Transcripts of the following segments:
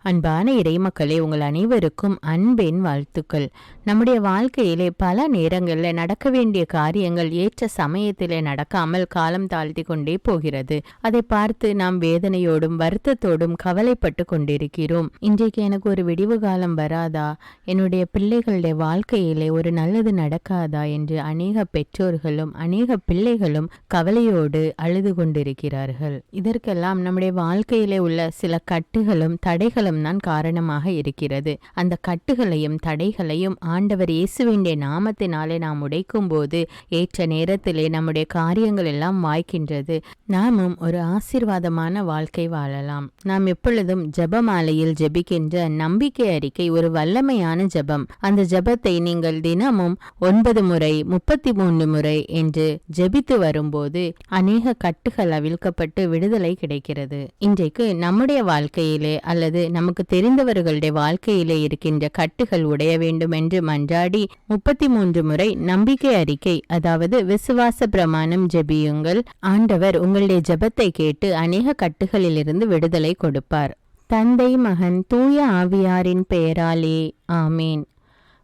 அன்பான இறைமக்களே, உங்கள் அனைவருக்கும் அன்பின் வாழ்த்துக்கள். நம்முடைய வாழ்க்கையிலே பல நேரங்களில் நடக்க வேண்டிய காரியங்கள் ஏற்ற சமயத்திலே நடக்காமல் காலம் தாழ்த்தி கொண்டே போகிறது. அதை பார்த்து நாம் வேதனையோடும் வருத்தத்தோடும் கவலைப்பட்டு கொண்டிருக்கிறோம். இன்றைக்கு எனக்கு ஒரு விடிவு காலம் வராதா, என்னுடைய பிள்ளைகளுடைய வாழ்க்கையிலே ஒரு நல்லது நடக்காதா என்று அநேக பெற்றோர்களும் அநேக பிள்ளைகளும் கவலையோடு அழுது கொண்டிருக்கிறார்கள். இதற்கெல்லாம் நம்முடைய வாழ்க்கையிலே உள்ள சில கட்டுகளும் தடைகளும் தான் காரணமாக இருக்கிறது. அந்த கட்டுகளையும் தடைகளையும் ஆண்டவர் இயேசுவின் நாமத்தினாலே நாம் உடைக்கும் போது ஏற்ற நேரத்திலே நம்முடைய காரியங்கள் எல்லாம் வாய்க்கின்றது. நாமும் ஒரு ஆசீர்வாதமான வாழ்க்கை வாழலாம். நாம் எப்பொழுதும் ஜெபமாலையில் ஜெபிக்கின்ற நம்பிக்கை அறிக்கை ஒரு வல்லமையான ஜெபம். அந்த ஜெபத்தை நீங்கள் தினமும் 9 முறை 33 முறை என்று ஜெபித்து வரும்போது அநேக கட்டுகள் அவிழ்க்கப்பட்டு விடுதலை கிடைக்கிறது. இன்றைக்கு நம்முடைய வாழ்க்கையிலே அல்லது நமக்கு தெரிந்தவர்களுடைய வாழ்க்கையிலே இருக்கின்ற கட்டுகள் உடைய வேண்டும் என்று மன்றாடி 33 முறை நம்பிக்கை அறிக்கை, அதாவது விசுவாச பிரமாணம் ஜெபியுங்கள். ஆண்டவர் உங்களுடைய ஜெபத்தை கேட்டு அநேக கட்டுகளிலிருந்து விடுதலை கொடுப்பார். தந்தை, மகன், தூய ஆவியாரின் பெயராலே ஆமேன்.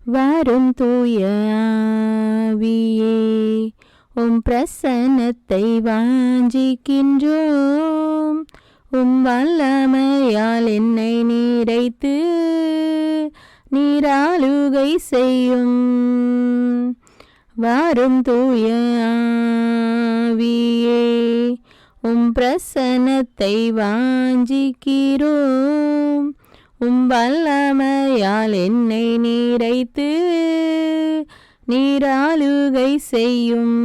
வரும் தூய ஆவியே, உம் பிரசன்னத்தை வாஞ்சிக்கின்றோம். உம் வல்லமையால் என்னை நீரைத்து நீராளுகை செய்யும். வரும் தூய ஆவியே, உம் பிரசன்னத்தை வாஞ்சிக்கிறோம். உம் வல்லமையால் என்னை நீரைத்து நீராளுகை செய்யும்.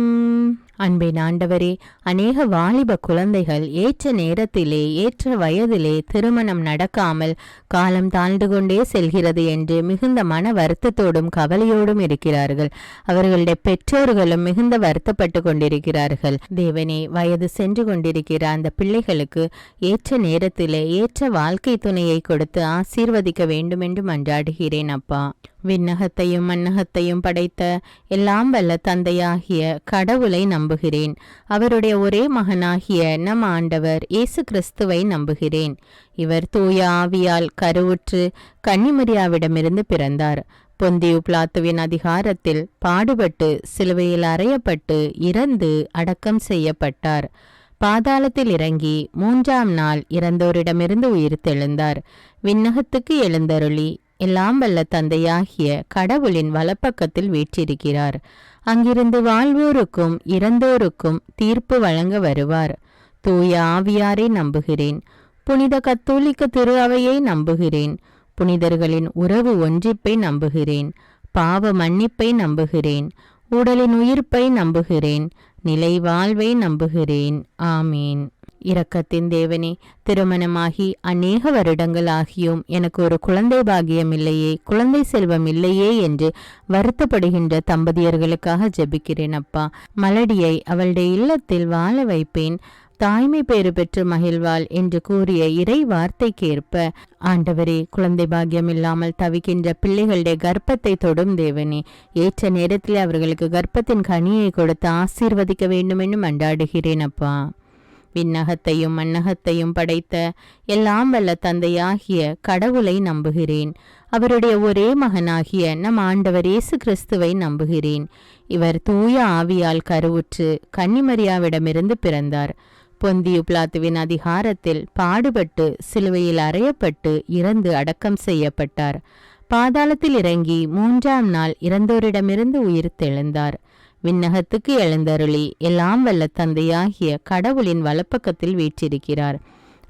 அன்பின் ஆண்டவரே, அநேக வாலிப குழந்தைகள் ஏற்ற நேரத்திலே ஏற்ற வயதிலே திருமணம் நடக்காமல் காலம் தாழ்ந்து கொண்டே செல்கிறது என்று மிகுந்த மன வருத்தத்தோடும் கவலையோடும் இருக்கிறார்கள். அவர்களுடைய பெற்றோர்களும் மிகுந்த வருத்தப்பட்டு கொண்டிருக்கிறார்கள். தேவனே, வயது சென்று கொண்டிருக்கிற அந்த பிள்ளைகளுக்கு ஏற்ற நேரத்திலே ஏற்ற வாழ்க்கை துணையை கொடுத்து ஆசீர்வதிக்க வேண்டும் என்று மன்றாடுகிறேன் அப்பா. விண்ணகத்தையும் மண்ணகத்தையும் படைத்த எல்லாம் வல்ல தந்தையாகிய கடவுளை நம்புகிறேன். அவருடைய ஒரே மகனாகிய நம் ஆண்டவர் இயேசு கிறிஸ்துவை நம்புகிறேன். இவர் தூய ஆவியால் கருவுற்று கன்னிமரியாவிடமிருந்து பிறந்தார். பொந்தியு பிலாத்துவின் அதிகாரத்தில் பாடுபட்டு சிலுவையில் அறையப்பட்டு இறந்து அடக்கம் செய்யப்பட்டார். பாதாளத்தில் இறங்கி 3ஆம் நாள் இறந்தோரிடமிருந்து உயிர்த்தெழுந்தார். விண்ணகத்துக்கு எழுந்தருளி எல்லாம் வல்ல தந்தையாகிய கடவுளின் வலப்பக்கத்தில் வீற்றிருக்கிறார். அங்கிருந்து வாழ்வோருக்கும் இறந்தோருக்கும் தீர்ப்பு வழங்க வருவார். தூய ஆவியாரை நம்புகிறேன். புனித கத்தோலிக்க திரு அவையை நம்புகிறேன். புனிதர்களின் உறவு ஒன்றிப்பை நம்புகிறேன். பாவ மன்னிப்பை நம்புகிறேன். உடலின் உயிர்ப்பை நம்புகிறேன். நிலை வாழ்வை நம்புகிறேன். ஆமீன். இரக்கத்தின் தேவனே, திருமணமாகி அநேக வருடங்கள் ஆகியும் எனக்கு ஒரு குழந்தை பாகியம் இல்லையே, குழந்தை செல்வம் இல்லையே என்று வருத்தப்படுகின்ற தம்பதியர்களுக்காக ஜெபிக்கிறேன் அப்பா. மலடியை அவளுடைய இல்லத்தில் வாழ வைப்பேன், தாய்மை பேறு பெற்று மகிழ்வாள் என்று கூறிய இறை வார்த்தைக்கேற்ப ஆண்டவரே, குழந்தை பாக்கியம் இல்லாமல் தவிக்கின்ற பிள்ளைகளுடைய கர்ப்பத்தை தொடும் தேவனே, ஏற்ற நேரத்தில் அவர்களுக்கு கர்ப்பத்தின் கனியை கொடுத்து ஆசீர்வதிக்க வேண்டும் என்று மன்றாடுகிறேன் அப்பா. விண்ணகத்தையும் மண்ணகத்தையும் படைத்த எல்லாம் வல்ல தந்தையாகிய கடவுளை நம்புகிறேன். அவருடைய ஒரே மகனாகிய நம் ஆண்டவர் இயேசு கிறிஸ்துவை நம்புகிறேன். இவர் தூய ஆவியால் கருவுற்று கன்னிமரியாவிடமிருந்து பிறந்தார். பொந்தியு பிலாத்துவின் அதிகாரத்தில் பாடுபட்டு சிலுவையில் அறையப்பட்டு இறந்து அடக்கம் செய்யப்பட்டார். பாதாளத்தில் இறங்கி 3ஆம் நாள் இறந்தோரிடமிருந்து உயிர்த்தெழுந்தார். விண்ணகத்துக்கு எழுந்தருளி எல்லாம் வல்ல தந்தையாகிய கடவுளின் வலப்பக்கத்தில் வீற்றிருக்கிறார்.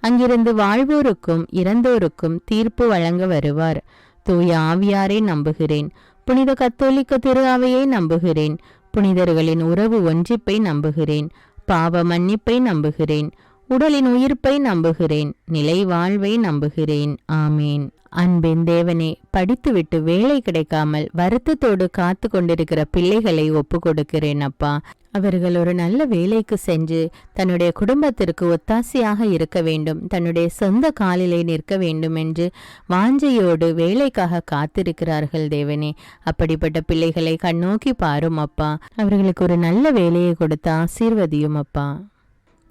அங்கிருந்து வாழ்வோருக்கும் இறந்தோருக்கும் தீர்ப்பு வழங்க வருவார். தூய ஆவியாரை நம்புகிறேன். புனித கத்தோலிக்க திரு அவையை நம்புகிறேன். புனிதர்களின் உறவு ஒன்றிப்பை நம்புகிறேன். பாவ மன்னிப்பை நம்புகிறேன். உடலின் உயிர்ப்பை நம்புகிறேன். நிலை வாழ்வை நம்புகிறேன். ஆமீன். அன்பின் தேவனே, படித்துவிட்டு வேலை கிடைக்காமல் வருத்தத்தோடு காத்து கொண்டிருக்கிற பிள்ளைகளை ஒப்பு கொடுக்கிறேன் அப்பா. அவர்கள் ஒரு நல்ல வேலைக்கு சென்று தன்னுடைய குடும்பத்திற்கு ஒத்தாசையாக இருக்க வேண்டும், தன்னுடைய சொந்த காலிலே நிற்க வேண்டும் என்று வாஞ்சையோடு வேலைக்காக காத்திருக்கிறார்கள் தேவனே. அப்படிப்பட்ட பிள்ளைகளை கண்ணோக்கி பாரும் அப்பா. அவர்களுக்கு ஒரு நல்ல வேலையை கொடுத்து ஆசீர்வதியும் அப்பா.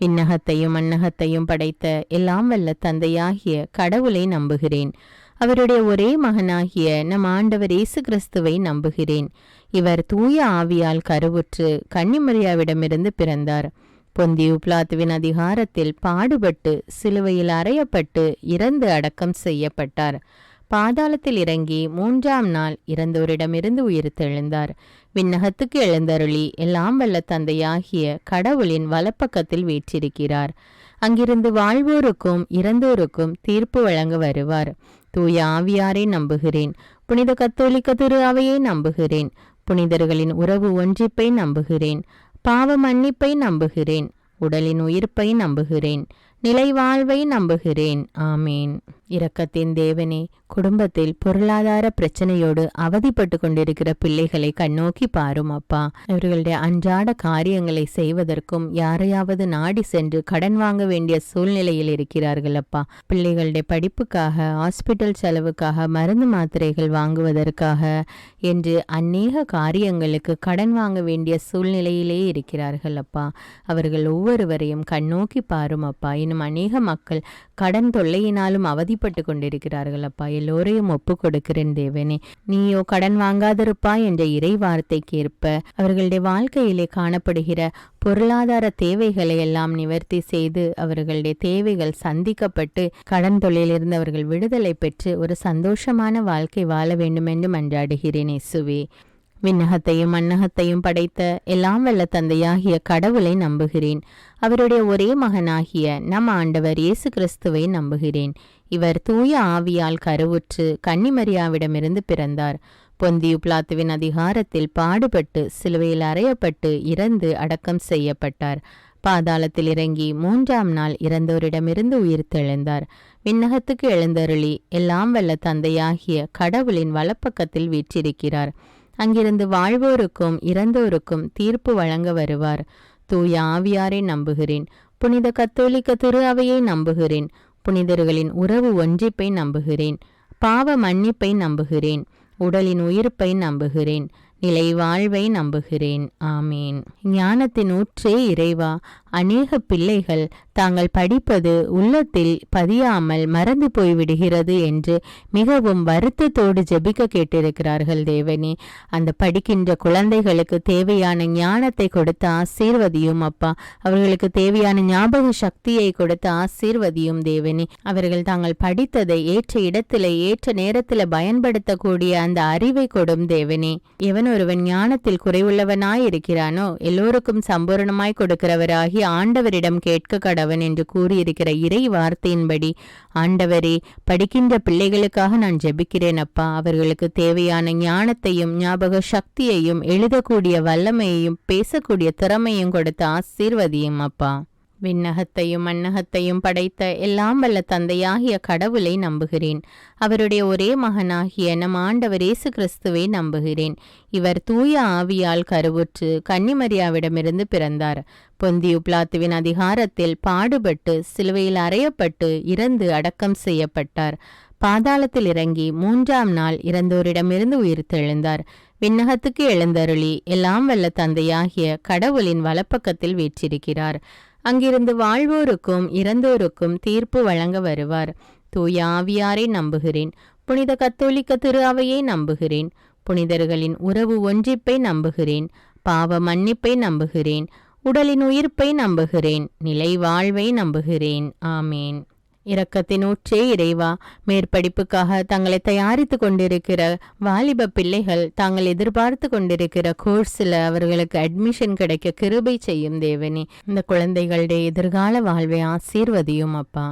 விண்ணகத்தையும் மண்ணகத்தையும் படைத்த எல்லாம் வல்ல தந்தையாகிய கடவுளை நம்புகிறேன். அவருடைய ஒரே மகனாகிய நம் ஆண்டவர் இயேசு கிறிஸ்துவை நம்புகிறேன். இவர் தூய ஆவியால் கருவுற்று கன்னிமரியாவிடமிருந்து பிறந்தார். பொந்தியு பிலாத்துவின் அதிகாரத்தில் பாடுபட்டு சிலுவையில் அறையப்பட்டு இறந்து அடக்கம் செய்யப்பட்டார். பாதாளத்தில் இறங்கி 3ஆம் நாள் இறந்தோரிடமிருந்து உயிர்த்தெழுந்தார். விண்ணகத்துக்கு எழுந்தருளி எல்லாம் வல்ல தந்தையாகிய கடவுளின் வலப்பக்கத்தில் வீற்றிருக்கிறார். அங்கிருந்து வாழ்வோருக்கும் இறந்தோருக்கும் தீர்ப்பு வழங்க வருவார். தூய ஆவியாரை நம்புகிறேன். புனித கத்தோலிக்க திரு அவையை நம்புகிறேன். புனிதர்களின் உறவு ஒன்றிப்பை நம்புகிறேன். பாவ மன்னிப்பை நம்புகிறேன். உடலின் உயிர்ப்பை நம்புகிறேன். நிலை வாழ்வை நம்புகிறேன். ஆமேன். இரக்கத்தின் தேவனே, குடும்பத்தில் பொருளாதார பிரச்சனையோடு அவதிப்பட்டு கொண்டிருக்கிற பிள்ளைகளை கண்ணோக்கி பாரும் அப்பா. இவர்களுடைய அன்றாட காரியங்களை செய்வதற்கும் யாரையாவது நாடி சென்று கடன் வாங்க வேண்டிய சூழ்நிலையில் இருக்கிறார்கள் அப்பா. பிள்ளைகளுடைய படிப்புக்காக, ஹாஸ்பிட்டல் செலவுக்காக, மருந்து மாத்திரைகள் வாங்குவதற்காக என்று அநேக காரியங்களுக்கு கடன் வாங்க வேண்டிய சூழ்நிலையிலே இருக்கிறார்கள் அப்பா. அவர்கள் ஒவ்வொருவரையும் கண்ணோக்கி பாரும் அப்பா. இன்னும் அநேக மக்கள் கடன் தொல்லையினாலும் அவதிப்பட்டு கொண்டிருக்கிறார்கள் அப்பா. எல்லோரையும் ஒப்பு கொடுக்கிறேன் தேவனே. நீயோ கடன் வாங்காதிருப்பா என்ற இறை வார்த்தைக்கேற்ப அவர்களுடைய வாழ்க்கையிலே காணப்படுகிற பொருளாதார தேவைகளை எல்லாம் நிவர்த்தி செய்து அவர்களுடைய தேவைகள் சந்திக்கப்பட்டு கடன் தொல்லையிலிருந்து அவர்கள் விடுதலை பெற்று ஒரு சந்தோஷமான வாழ்க்கை வாழ வேண்டும் என்று மன்றாடுகிறேன் இயேசுவே. விண்ணகத்தையும் மண்ணகத்தையும் படைத்த எல்லாம் வல்ல தந்தையாகிய கடவுளை நம்புகிறேன். அவருடைய ஒரே மகனாகிய நம் ஆண்டவர் இயேசு கிறிஸ்துவை நம்புகிறேன். இவர் தூய ஆவியால் கருவுற்று கன்னிமரியாவிடமிருந்து பிறந்தார். பொந்தியு பிலாத்துவின் அதிகாரத்தில் பாடுபட்டு சிலுவையில் அறையப்பட்டு இறந்து அடக்கம் செய்யப்பட்டார். பாதாளத்தில் இறங்கி 3ஆம் நாள் இறந்தோரிடமிருந்து உயிர்த்தெழுந்தார். விண்ணகத்துக்கு எழுந்தருளி எல்லாம் வல்ல தந்தையாகிய கடவுளின் வலப்பக்கத்தில் வீற்றிருக்கிறார். அங்கிருந்து வாழ்வோருக்கும் இறந்தோருக்கும் தீர்ப்பு வழங்க வருவார். தூய ஆவியாரை நம்புகிறேன். புனித கத்தோலிக்க திரு அவையை நம்புகிறேன். புனிதர்களின் உறவு ஒன்றிப்பை நம்புகிறேன். பாவ மன்னிப்பை நம்புகிறேன். உடலின் உயிர்ப்பை நம்புகிறேன். நிலை வாழ்வை நம்புகிறேன். ஆமேன். ஞானத்தின் ஊற்றே இறைவா, அநேக பிள்ளைகள் தாங்கள் படிப்பது உள்ளத்தில் பதியாமல் மறந்து போய்விடுகிறது என்று மிகவும் வருத்தத்தோடு ஜெபிக்க கேட்டிருக்கிறார்கள் தேவனே. அந்த படிக்கின்ற குழந்தைகளுக்கு தேவையான ஞானத்தை கொடுத்து ஆசீர்வதியும் அப்பா. அவர்களுக்கு தேவையான ஞாபக சக்தியை கொடுத்து ஆசீர்வதியும் தேவனே. அவர்கள் தாங்கள் படித்ததை ஏற்ற இடத்துல ஏற்ற நேரத்தில் பயன்படுத்தக்கூடிய அந்த அறிவை கொடும் தேவனே. ஒருவன் ஞானத்தில் குறைவுள்ளவனாய் இருக்கிறானோ எல்லோருக்கும் சம்பூர்ணமாய் கொடுக்கிறவராகி ஆண்டவரிடம் கேட்க கடவன் என்று கூறியிருக்கிற இறை வார்த்தையின்படி ஆண்டவரே, படிக்கின்ற பிள்ளைகளுக்காக நான் ஜெபிக்கிறேன் அப்பா. அவர்களுக்கு தேவையான ஞானத்தையும் ஞாபக சக்தியையும் எழுதக்கூடிய வல்லமையையும் பேசக்கூடிய திறமையும் கொடுத்து ஆசீர்வதியும் அப்பா. விண்ணகத்தையும் மண்ணகத்தையும் படைத்த எல்லாம் வல்ல தந்தையாகிய கடவுளை நம்புகிறேன். அவருடைய ஒரே மகனாகிய நம் ஆண்டவர் இயேசு கிறிஸ்துவை நம்புகிறேன். இவர் தூய ஆவியால் கருவுற்று கன்னிமரியாவிடமிருந்து பிறந்தார். பொந்தியு பிலாத்துவின் அதிகாரத்தில் பாடுபட்டு சிலுவையில் அறையப்பட்டு இறந்து அடக்கம் செய்யப்பட்டார். பாதாளத்தில் இறங்கி 3ஆம் நாள் இறந்தோரிடமிருந்து உயிர்த்தெழுந்தார். விண்ணகத்துக்கு எழுந்தருளி எல்லாம் வல்ல தந்தையாகிய கடவுளின் வலப்பக்கத்தில் வீற்றிருக்கிறார். அங்கிருந்து வாழ்வோருக்கும் இறந்தோருக்கும் தீர்ப்பு வழங்க வருவார். தூய ஆவியாரை நம்புகிறேன். புனித கத்தோலிக்க திரு அவையை நம்புகிறேன். புனிதர்களின் உறவு ஒன்றிப்பை நம்புகிறேன். பாவ மன்னிப்பை நம்புகிறேன். உடலின் உயிர்ப்பை நம்புகிறேன். நிலை வாழ்வை நம்புகிறேன். ஆமேன். இரக்கத்தின் ஊற்றே இறைவா, மேற்படிப்புக்காக தங்களை தயாரித்து கொண்டிருக்கிற வாலிப பிள்ளைகள் தாங்கள் எதிர்பார்த்து கொண்டிருக்கிற கோர்ஸில் அவர்களுக்கு அட்மிஷன் கிடைக்க கிருபை செய்யும் தேவனே. இந்த குழந்தைகளுடைய எதிர்கால வாழ்வை ஆசீர்வதியும் அப்பா.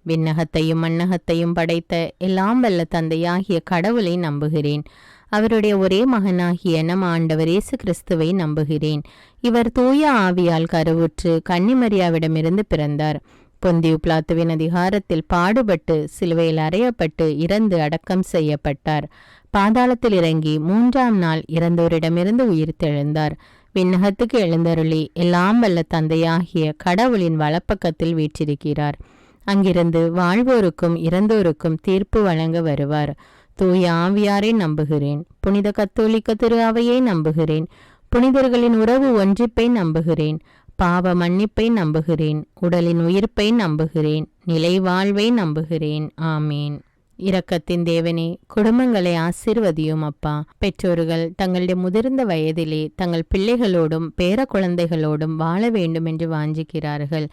விண்ணகத்தையும் மண்ணகத்தையும் படைத்த எல்லாம் வல்ல தந்தையாகிய கடவுளை நம்புகிறேன். அவருடைய ஒரே மகனாகிய நம் ஆண்டவர் இயேசு கிறிஸ்துவை நம்புகிறேன். இவர் தூய ஆவியால் கருவுற்று கன்னிமரியாவிடமிருந்து பிறந்தார். பொந்தியு பிலாத்துவின் அதிகாரத்தில் பாடுபட்டு சிலுவையில் அறையப்பட்டு இறந்து அடக்கம் செய்யப்பட்டார். பாதாளத்தில் இறங்கி 3ஆம் நாள் இறந்தோரிடமிருந்து உயிர்த்தெழுந்தார். விண்ணகத்துக்கு எழுந்தருளி எல்லாம் வல்ல தந்தையாகிய கடவுளின் வலப்பக்கத்தில் வீற்றிருக்கிறார். அங்கிருந்து வாழ்வோருக்கும் இறந்தோருக்கும் தீர்ப்பு வழங்க வருவார். தூய ஆவியாரை நம்புகிறேன். புனித கத்தோலிக்க திரு அவையை நம்புகிறேன். புனிதர்களின் உறவு ஒன்றிப்பை நம்புகிறேன். பாவ மன்னிப்பை நம்புகிறேன். உடலின் உயிர்ப்பை நம்புகிறேன். நிலை வாழ்வை நம்புகிறேன். ஆமீன். இரக்கத்தின் தேவனே, குடும்பங்களை ஆசீர்வதியும் அப்பா. பெற்றோர்கள் தங்களுடைய முதிர்ந்த வயதிலே தங்கள் பிள்ளைகளோடும் பேர குழந்தைகளோடும் வாழ வேண்டும் என்று வாஞ்சிக்கிறார்கள்.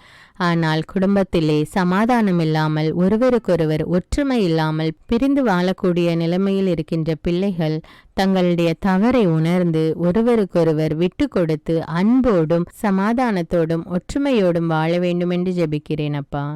ஆனால் குடும்பத்திலே சமாதானம் இல்லாமல், ஒருவருக்கொருவர் ஒற்றுமை இல்லாமல் பிரிந்து வாழக்கூடிய நிலைமையில் இருக்கின்ற பிள்ளைகள் தங்களுடைய தவறை உணர்ந்து ஒருவருக்கொருவர் விட்டு கொடுத்து அன்போடும் சமாதானத்தோடும் ஒற்றுமையோடும் வாழ வேண்டும் என்று ஜெபிக்கிறேன் அப்பா.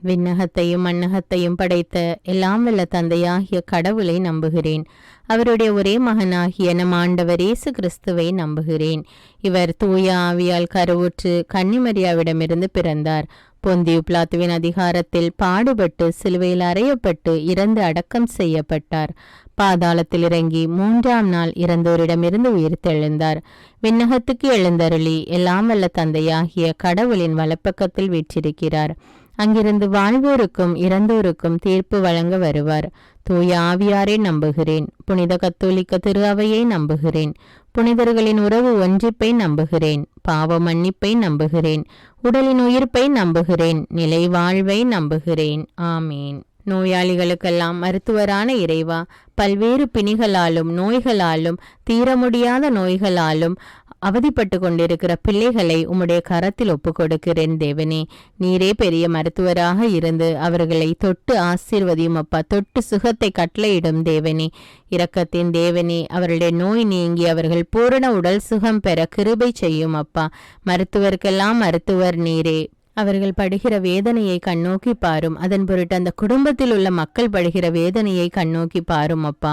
விண்ணகத்தையும் மண்ணகத்தையும் படைத்த எல்லாம் வல்ல தந்தையாகிய கடவுளை நம்புகிறேன். அவருடைய ஒரே மகனாகிய நம் ஆண்டவர் இயேசு கிறிஸ்துவை நம்புகிறேன். இவர் தூய ஆவியால் கருவுற்று கன்னிமரியாவிடமிருந்து பிறந்தார். பொந்தியு பிலாத்துவின் அதிகாரத்தில் பாடுபட்டு சிலுவையில் அறையப்பட்டு இறந்து அடக்கம் செய்யப்பட்டார். பாதாளத்தில் இறங்கி 3ஆம் நாள் இறந்தோரிடமிருந்து உயிர்த்தெழுந்தார். விண்ணகத்துக்கு எழுந்தருளி எல்லாம் வல்ல தந்தையாகிய கடவுளின் வலப்பக்கத்தில் வீற்றிருக்கிறார். அங்கிருந்து வாழ்வோருக்கும் இறந்தோருக்கும் தீர்ப்பு வழங்க வருவார். தூய ஆவியாரை நம்புகிறேன். புனித கத்தோலிக்க திரு அவையை நம்புகிறேன். புனிதர்களின் உறவு ஒன்றிப்பை நம்புகிறேன். பாவ மன்னிப்பை நம்புகிறேன். உடலின் உயிர்ப்பை நம்புகிறேன். நிலை வாழ்வை நம்புகிறேன். ஆமீன். நோயாளிகளுக்கெல்லாம் மருத்துவரான இறைவா, பல்வேறு பிணிகளாலும் நோய்களாலும் தீர முடியாத நோய்களாலும் அவதிப்பட்டு கொண்டிருக்கிற பிள்ளைகளை உம்முடைய கரத்தில் ஒப்புக் கொடுக்கிறேன் தேவனே. நீரே பெரிய மருத்துவராக இருந்து அவர்களை தொட்டு ஆசீர்வதியும் அப்பா. தொட்டு சுகத்தை கட்டளையிடும் தேவனே. இரக்கத்தின் தேவனே, அவர்களுடைய நோய் நீங்கி அவர்கள் பூரண உடல் சுகம் பெற கிருபை செய்யும் அப்பா. மருத்துவருக்கெல்லாம் மருத்துவர் நீரே. அவர்கள் படுகிற வேதனையை கண்ணோக்கி பாரும். அதன் பொருட்டு அந்த குடும்பத்தில் உள்ள மக்கள் படுகிற வேதனையை கண்ணோக்கி பாரும் அப்பா.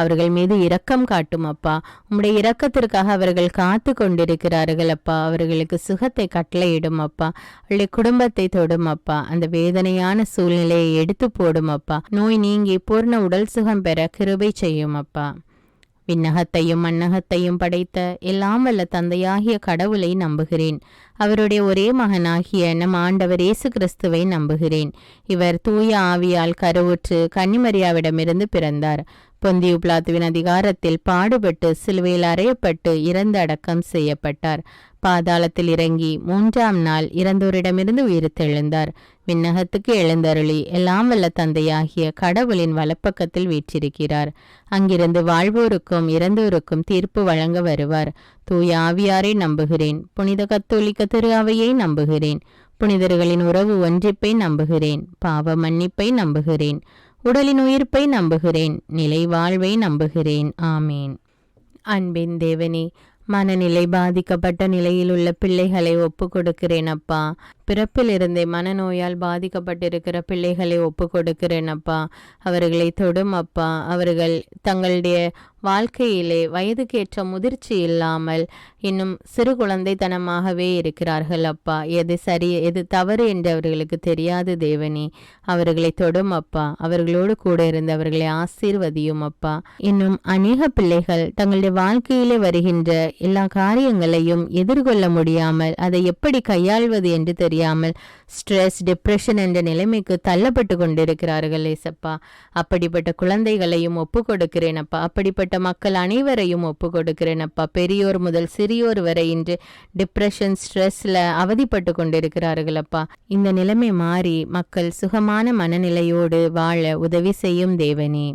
அவர்கள் மீது இரக்கம் காட்டும் அப்பா. உம்முடைய இரக்கத்திற்காக அவர்கள் காத்து கொண்டிருக்கிறார்கள் அப்பா. அவர்களுக்கு சுகத்தை கட்டளையிடும் அப்பா. அவருடைய குடும்பத்தை தொடும் அப்பா. அந்த வேதனையான சூழ்நிலையை எடுத்து போடும் அப்பா. நோய் நீங்கி பூர்ண உடல் சுகம் பெற கிருபை செய்யும் அப்பா. விண்ணகத்தையும் மண்ணகத்தையும் படைத்த எல்லாம் வல்ல தந்தையாகிய கடவுளை நம்புகிறேன். அவருடைய ஒரே மகனாகிய நம் ஆண்டவர் இயேசு கிறிஸ்துவை நம்புகிறேன். இவர் தூய ஆவியால் கருவுற்று கன்னிமரியாவிடமிருந்து பிறந்தார். பொந்தியு பிலாத்துவின் அதிகாரத்தில் பாடுபட்டு சிலுவையில் அறையப்பட்டு இறந்து அடக்கம் செய்யப்பட்டார். பாதாளத்தில் இறங்கி 3ஆம் நாள் இறந்தோரிடமிருந்து உயிர்த்தெழுந்தார். விண்ணகத்துக்கு எழுந்தருளி எல்லாம் வல்ல தந்தையாகிய கடவுளின் வலப்பக்கத்தில் வீற்றிருக்கிறார். அங்கிருந்து வாழ்வோருக்கும் இறந்தோருக்கும் தீர்ப்பு வழங்க வருவார். தூய ஆவியாரை நம்புகிறேன். புனித கத்தோலிக்க திரு அவையை நம்புகிறேன். புனிதர்களின் உறவு ஒன்றிப்பை நம்புகிறேன். பாவ மன்னிப்பை நம்புகிறேன். உடலின் உயிர்ப்பை நம்புகிறேன். நிலை வாழ்வை நம்புகிறேன். ஆமீன். அன்பின் தேவனே, மனநிலை பாதிக்கப்பட்ட நிலையில் உள்ள பிள்ளைகளை ஒப்பு கொடுக்கிறேன் அப்பா. பிறப்பிலிருந்தே மனநோயால் பாதிக்கப்பட்டிருக்கிற பிள்ளைகளை ஒப்பு கொடுக்கிறேன் அப்பா. அவர்களை தொடும் அப்பா. அவர்கள் தங்களுடைய வாழ்க்கையிலே வயதுக்கேற்ற முதிர்ச்சி இல்லாமல் இன்னும் சிறு குழந்தைத்தனமாகவே இருக்கிறார்கள் அப்பா. எது சரி எது தவறு என்று அவர்களுக்கு தெரியாது தேவனே. அவர்களை தொடும் அப்பா. அவர்களோடு கூட இருந்து அவர்களை ஆசீர்வதியும் அப்பா. இன்னும் அநேக பிள்ளைகள் தங்களுடைய வாழ்க்கையிலே வருகின்ற எல்லா காரியங்களையும் எதிர்கொள்ள முடியாமல் அதை எப்படி கையாள்வது என்று தெரியாமல் ஸ்ட்ரெஸ், டிப்ரெஷன் என்ற நிலைமைக்கு தள்ளப்பட்டு கொண்டிருக்கிறார்கள் ஏசப்பா. அப்படிப்பட்ட குழந்தைகளையும் ஒப்பு கொடுக்கிறேன் அப்பா. அப்படிப்பட்ட மக்கள் அனைவரையும் ஒப்பு கொடுக்கிறேன் அப்பா. பெரியோர் முதல் சிறியோர் வரை இன்று டிப்ரெஷன், ஸ்ட்ரெஸ்ல அவதிப்பட்டு கொண்டிருக்கிறார்கள் அப்பா. இந்த நிலைமை மாறி மக்கள் சுகமான மனநிலையோடு வாழ உதவி செய்யும் தேவனே.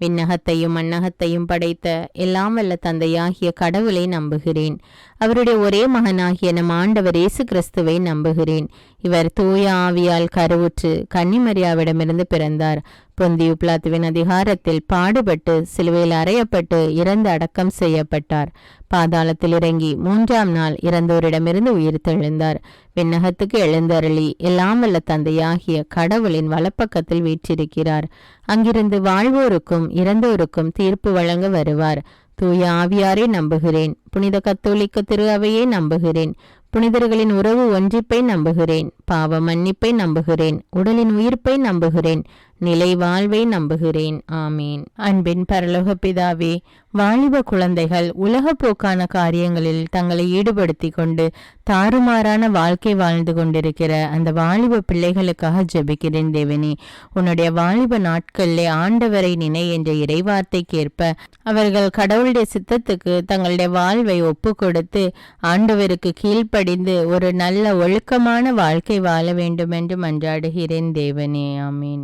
விண்ணகத்தையும் மண்ணகத்தையும் படைத்த எல்லாம் வல்ல தந்தையாகிய கடவுளை நம்புகிறேன். அவருடைய ஒரே மகனாகிய நம் ஆண்டவர் இயேசு கிறிஸ்துவை நம்புகிறேன். இவர் தூய ஆவியால் கருவுற்று கன்னிமரியாவிடமிருந்து பிறந்தார். பொந்தியு பிலாத்துவின் அதிகாரத்தில் பாடுபட்டு சிலுவையில் அறையப்பட்டு இறந்து அடக்கம் செய்யப்பட்டார். பாதாளத்தில் இறங்கி 3ஆம் நாள் இறந்தோரிடமிருந்து உயிர்த்தெழுந்தார். விண்ணகத்துக்கு எழுந்தருளி எல்லாம் வல்ல தந்தையாகிய கடவுளின் வலப்பக்கத்தில் வீற்றிருக்கிறார். அங்கிருந்து வாழ்வோருக்கும் இறந்தோருக்கும் தீர்ப்பு வழங்க வருவார். தூய ஆவியாரை நம்புகிறேன். புனித கத்தோலிக்க திரு அவையை நம்புகிறேன். புனிதர்களின் உறவு ஒன்றிப்பை நம்புகிறேன். பாவ மன்னிப்பை நம்புகிறேன். உடலின் உயிர்ப்பை நம்புகிறேன். நிலை வாழ்வை நம்புகிறேன். ஆமீன். அன்பின் பரலோக பிதாவே, வாலிப குழந்தைகள் உலக போக்கான காரியங்களில் தங்களை ஈடுபடுத்தி கொண்டு தாறுமாறான வாழ்க்கை வாழ்ந்து கொண்டிருக்கிற அந்த வாலிப பிள்ளைகளுக்காக ஜெபிக்கிறேன் தேவனே. உன்னுடைய வாலிப நாட்களிலே ஆண்டவரை நினை என்ற இறைவார்த்தைக்கேற்ப அவர்கள் கடவுளுடைய சித்தத்துக்கு தங்களுடைய வாழ்வை ஒப்பு கொடுத்து ஆண்டவருக்கு கீழ்ப்படி கீழ்ப்படிந்து ஒரு நல்ல ஒழுக்கமான வாழ்க்கை வாழ வேண்டும் என்று மன்றாடுகிறேன் தேவனே. ஆமீன்.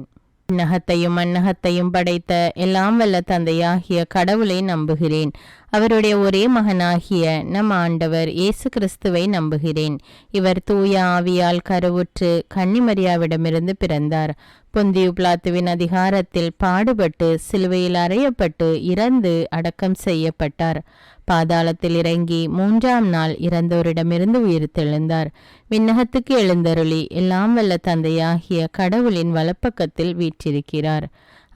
விண்ணகத்தையும் மண்ணகத்தையும் படைத்த எல்லாம் வல்ல தந்தையாகிய கடவுளை நம்புகிறேன். அவருடைய ஒரே மகனாகிய நம் ஆண்டவர் இயேசு கிறிஸ்துவை நம்புகிறேன். இவர் தூய ஆவியால் கருவுற்று கன்னிமரியாவிடமிருந்து பிறந்தார். பொந்தியு பிலாத்துவின் அதிகாரத்தில் பாடுபட்டு சிலுவையில் அறையப்பட்டு இறந்து அடக்கம் செய்யப்பட்டார். பாதாளத்தில் இறங்கி 3ஆம் நாள் இறந்தோரிடமிருந்து உயிர்த்தெழுந்தார். விண்ணகத்துக்கு எழுந்தருளி எல்லாம் வல்ல தந்தையாகிய கடவுளின் வலப்பக்கத்தில் வீற்றிருக்கிறார்.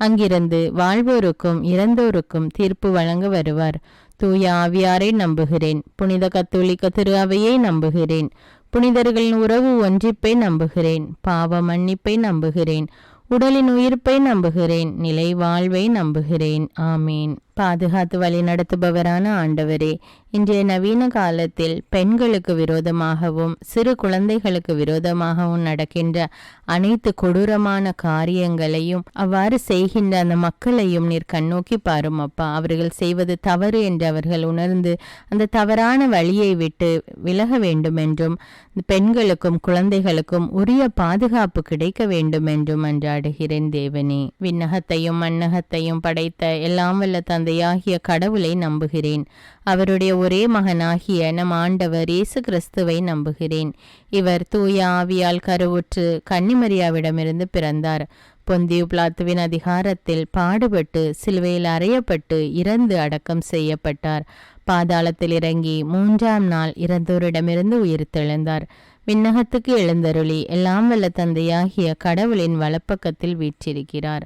அங்கிருந்து வாழ்வோருக்கும் இறந்தோருக்கும் தீர்ப்பு வழங்க வருவார். தூய ஆவியாரை நம்புகிறேன். புனித கத்தோலிக்க திரு அவையை நம்புகிறேன். புனிதர்களின் உறவு ஒன்றிப்பை நம்புகிறேன். பாவ மன்னிப்பை நம்புகிறேன். உடலின் உயிர்ப்பை நம்புகிறேன். நிலை வாழ்வை நம்புகிறேன். ஆமீன். பாதுகாத்து வழி நடத்துபவரான ஆண்டவரே, இன்றைய நவீன காலத்தில் பெண்களுக்கு விரோதமாகவும் சிறு குழந்தைகளுக்கு விரோதமாகவும் நடக்கின்ற அனைத்து கொடூரமான காரியங்களையும் அவ்வாறு செய்கின்ற அந்த மக்களையும் நீர் கண்ணோக்கி பாரும் அப்பா. அவர்கள் செய்வது தவறு என்று அவர்கள் உணர்ந்து அந்த தவறான வழியை விட்டு விலக வேண்டும் என்றும் பெண்களுக்கும் குழந்தைகளுக்கும் உரிய பாதுகாப்பு கிடைக்க வேண்டும் என்றும் மன்றாடுகிறேன் தேவனே. விண்ணகத்தையும் மண்ணகத்தையும் படைத்த எல்லாம் வல்ல தந்தையாகிய கடவுளை நம்புகிறேன். அவருடைய ஒரே மகனாகிய நம் ஆண்டவர் இயேசு கிறிஸ்துவை நம்புகிறேன். இவர் தூய ஆவியால் கருவுற்று கன்னிமரியாவிடமிருந்து பிறந்தார். பொந்தியு பிலாத்துவின் அதிகாரத்தில் பாடுபட்டு சிலுவையில் அறையப்பட்டு இறந்து அடக்கம் செய்யப்பட்டார். பாதாளத்தில் இறங்கி 3ஆம் நாள் இறந்தோரிடமிருந்து உயிர்த்தெழுந்தார். விண்ணகத்துக்கு எழுந்தருளி எல்லாம் வல்ல தந்தையாகிய கடவுளின் வலப்பக்கத்தில் வீற்றிருக்கிறார்.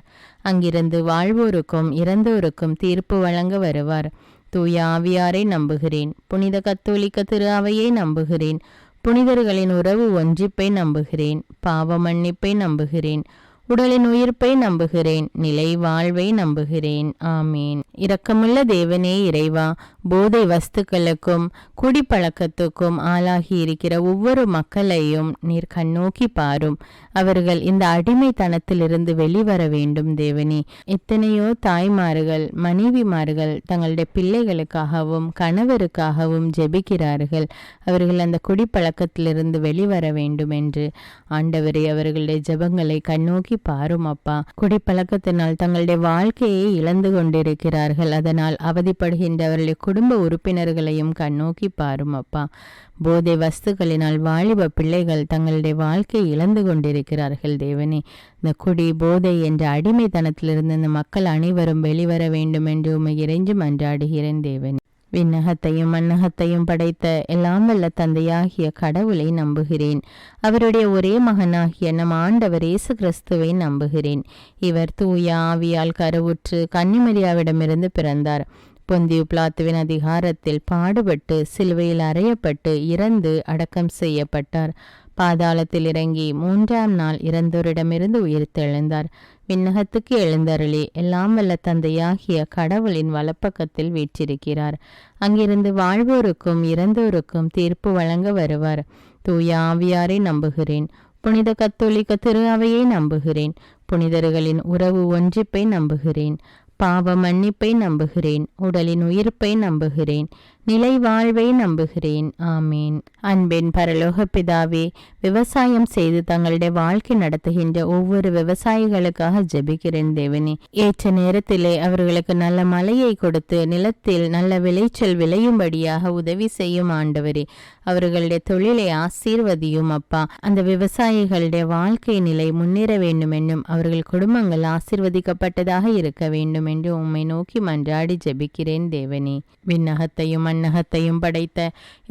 அங்கிருந்து வாழ்வோருக்கும் இறந்தோருக்கும் தீர்ப்பு வழங்க வருவார். தூய ஆவியாரை நம்புகிறேன். புனித கத்தோலிக்க திரு அவையை நம்புகிறேன். புனிதர்களின் உறவு ஒன்றிப்பை நம்புகிறேன். பாவ மன்னிப்பை நம்புகிறேன். உடலின் உயிர்ப்பை நம்புகிறேன். நிலை வாழ்வை நம்புகிறேன். ஆமீன். இரக்கமுள்ள தேவனே இறைவா, போதை வஸ்துக்களுக்கும் குடிப்பழக்கத்துக்கும் ஆளாகி இருக்கிற ஒவ்வொரு மக்களையும் நீர் கண்ணோக்கி பாரும். அவர்கள் இந்த அடிமைத்தனத்திலிருந்து வெளிவர வேண்டும் தேவனே. எத்தனையோ தாய்மார்கள் மனைவிமார்கள் தங்களுடைய பிள்ளைகளுக்காகவும் கணவருக்காகவும் ஜெபிக்கிறார்கள். அவர்கள் அந்த குடிப்பழக்கத்திலிருந்து வெளிவர வேண்டும் என்று ஆண்டவரே அவர்களுடைய ஜெபங்களை கண்ணோக்கி பாரும் அப்பா. குடிப்பழக்கத்தினால் தங்களுடைய வாழ்க்கையை இழந்து கொண்டிருக்கிறார்கள். அதனால் அவதிப்படுகின்றவர்களுடைய குடும்ப உறுப்பினர்களையும் கண்ணோக்கி பாரும் அப்பா. போதை வஸ்துக்களினால் வாலிப பிள்ளைகள் தங்களுடைய வாழ்க்கையை இழந்து கொண்டிருக்கிறார்கள் தேவனே. இந்த குடி போதை என்ற அடிமைத்தனத்திலிருந்து இந்த மக்கள் அனைவரும் வெளிவர வேண்டும் என்று உம்மை இறைஞ்சி மன்றாடுகிறேன் தேவனே. விண்ணகத்தையும் மண்ணகத்தையும் படைத்த எல்லாம் வல்ல தந்தையாகிய கடவுளை நம்புகிறேன். அவருடைய ஒரே மகனாகிய நம் ஆண்டவர் இயேசு கிறிஸ்துவை நம்புகிறேன். இவர் தூய ஆவியால் கருவுற்று கன்னிமரியாவிடமிருந்து பிறந்தார். பொந்தியு பிலாத்துவின் அதிகாரத்தில் பாடுபட்டு சிலுவையில் அறையப்பட்டு இறந்து அடக்கம் செய்யப்பட்டார். பாதாளத்தில் இறங்கி 3ஆம் நாள் இறந்தோரிடமிருந்து உயிர்த்தெழுந்தார். விண்ணகத்துக்கு எழுந்தருளி எல்லாம் வல்ல தந்தையாகிய கடவுளின் வலப்பக்கத்தில் வீற்றிருக்கிறார். அங்கிருந்து வாழ்வோருக்கும் இறந்தோருக்கும் தீர்ப்பு வழங்க வருவார். தூய ஆவியாரை நம்புகிறேன். புனித கத்தோலிக்க திரு அவையை நம்புகிறேன். புனிதர்களின் உறவு ஒன்றிப்பை நம்புகிறேன். பாவ மன்னிப்பை நம்புகிறேன். உடலின் உயிர்ப்பை நம்புகிறேன். நிலை வாழ்வை நம்புகிறேன். ஆமீன். அன்பின் பரலோக பிதாவே, விவசாயம் செய்து தங்களுடைய வாழ்க்கை நடத்துகின்ற ஒவ்வொரு விவசாயிகளுக்காக ஜெபிக்கிறேன் தேவனே. ஏற்ற நேரத்திலே அவர்களுக்கு நல்ல மழையை கொடுத்து நிலத்தில் நல்ல விளைச்சல் விளையும்படியாக உதவி செய்யும் ஆண்டவரே. அவர்களுடைய தொழிலை ஆசீர்வதியும் அப்பா. அந்த விவசாயிகளுடைய வாழ்க்கை நிலை முன்னேற வேண்டும் என்னும் அவர்கள் குடும்பங்கள் ஆசீர்வதிக்கப்பட்டதாக இருக்க வேண்டும் என்று உம்மை நோக்கி மன்றாடி ஜெபிக்கிறேன் தேவனே. விண்ணகத்தையும் மண்ணகத்தையும் படைத்த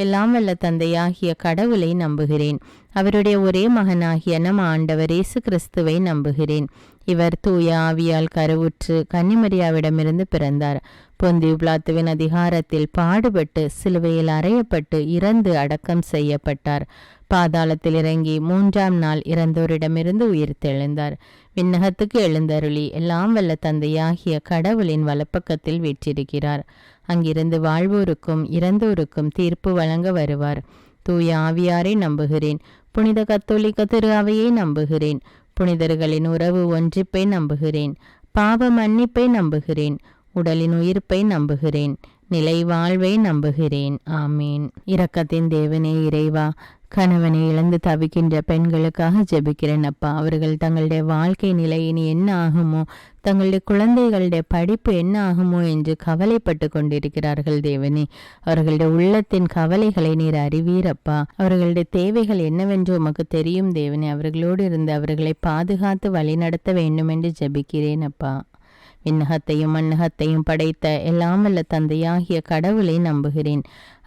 எல்லாம் வல்ல தந்தையாகிய கடவுளை நம்புகிறேன். அவருடைய ஒரே மகனாகிய நம் ஆண்டவர் இயேசு கிறிஸ்துவை நம்புகிறேன். இவர் தூய ஆவியால் கருவுற்று கன்னிமரியாவிடமிருந்து பிறந்தார். பொந்தியு பிலாத்துவின் அதிகாரத்தில் பாடுபட்டு சிலுவையில் அறையப்பட்டு இறந்து அடக்கம் செய்யப்பட்டார். பாதாளத்தில் இறங்கி 3ஆம் நாள் இறந்தோரிடமிருந்து உயிர்த்தெழுந்தார். விண்ணகத்துக்கு எழுந்தருளி எல்லாம் வல்ல தந்தையாகிய கடவுளின் வலப்பக்கத்தில் வீற்றிருக்கிறார். அங்கிருந்து வாழ்வோருக்கும் இறந்தோருக்கும் தீர்ப்பு வழங்க வருவார். தூய ஆவியாரை நம்புகிறேன். புனித கத்தோலிக்க திரு அவையை நம்புகிறேன். புனிதர்களின் உறவு ஒன்றிப்பை நம்புகிறேன். பாவ மன்னிப்பை நம்புகிறேன். உடலின் உயிர்ப்பை நம்புகிறேன். நிலை வாழ்வை நம்புகிறேன். ஆமீன். இரக்கத்தின் தேவனே இறைவா, கணவனை இழந்து தவிக்கின்ற பெண்களுக்காக ஜெபிக்கிறேன் அப்பா. அவர்கள் தங்களுடைய வாழ்க்கை நிலை இனி என்ன ஆகுமோ, தங்களுடைய குழந்தைகளுடைய படிப்பு என்ன ஆகுமோ என்று கவலைப்பட்டு கொண்டிருக்கிறார்கள் தேவனே. அவர்களுடைய உள்ளத்தின் கவலைகளை நீர் அறிவீரப்பா. அவர்களுடைய தேவைகள் என்னவென்று உமக்கு தெரியும் தேவனே. அவர்களோடு இருந்து அவர்களை பாதுகாத்து வழிநடத்த வேண்டும் என்று ஜெபிக்கிறேன் அப்பா. விண்ணகத்தையும் மண்ணகத்தையும் படைத்த எல்லாம் வல்ல தந்தையாகிய கடவுளை நம்புகிறேன்.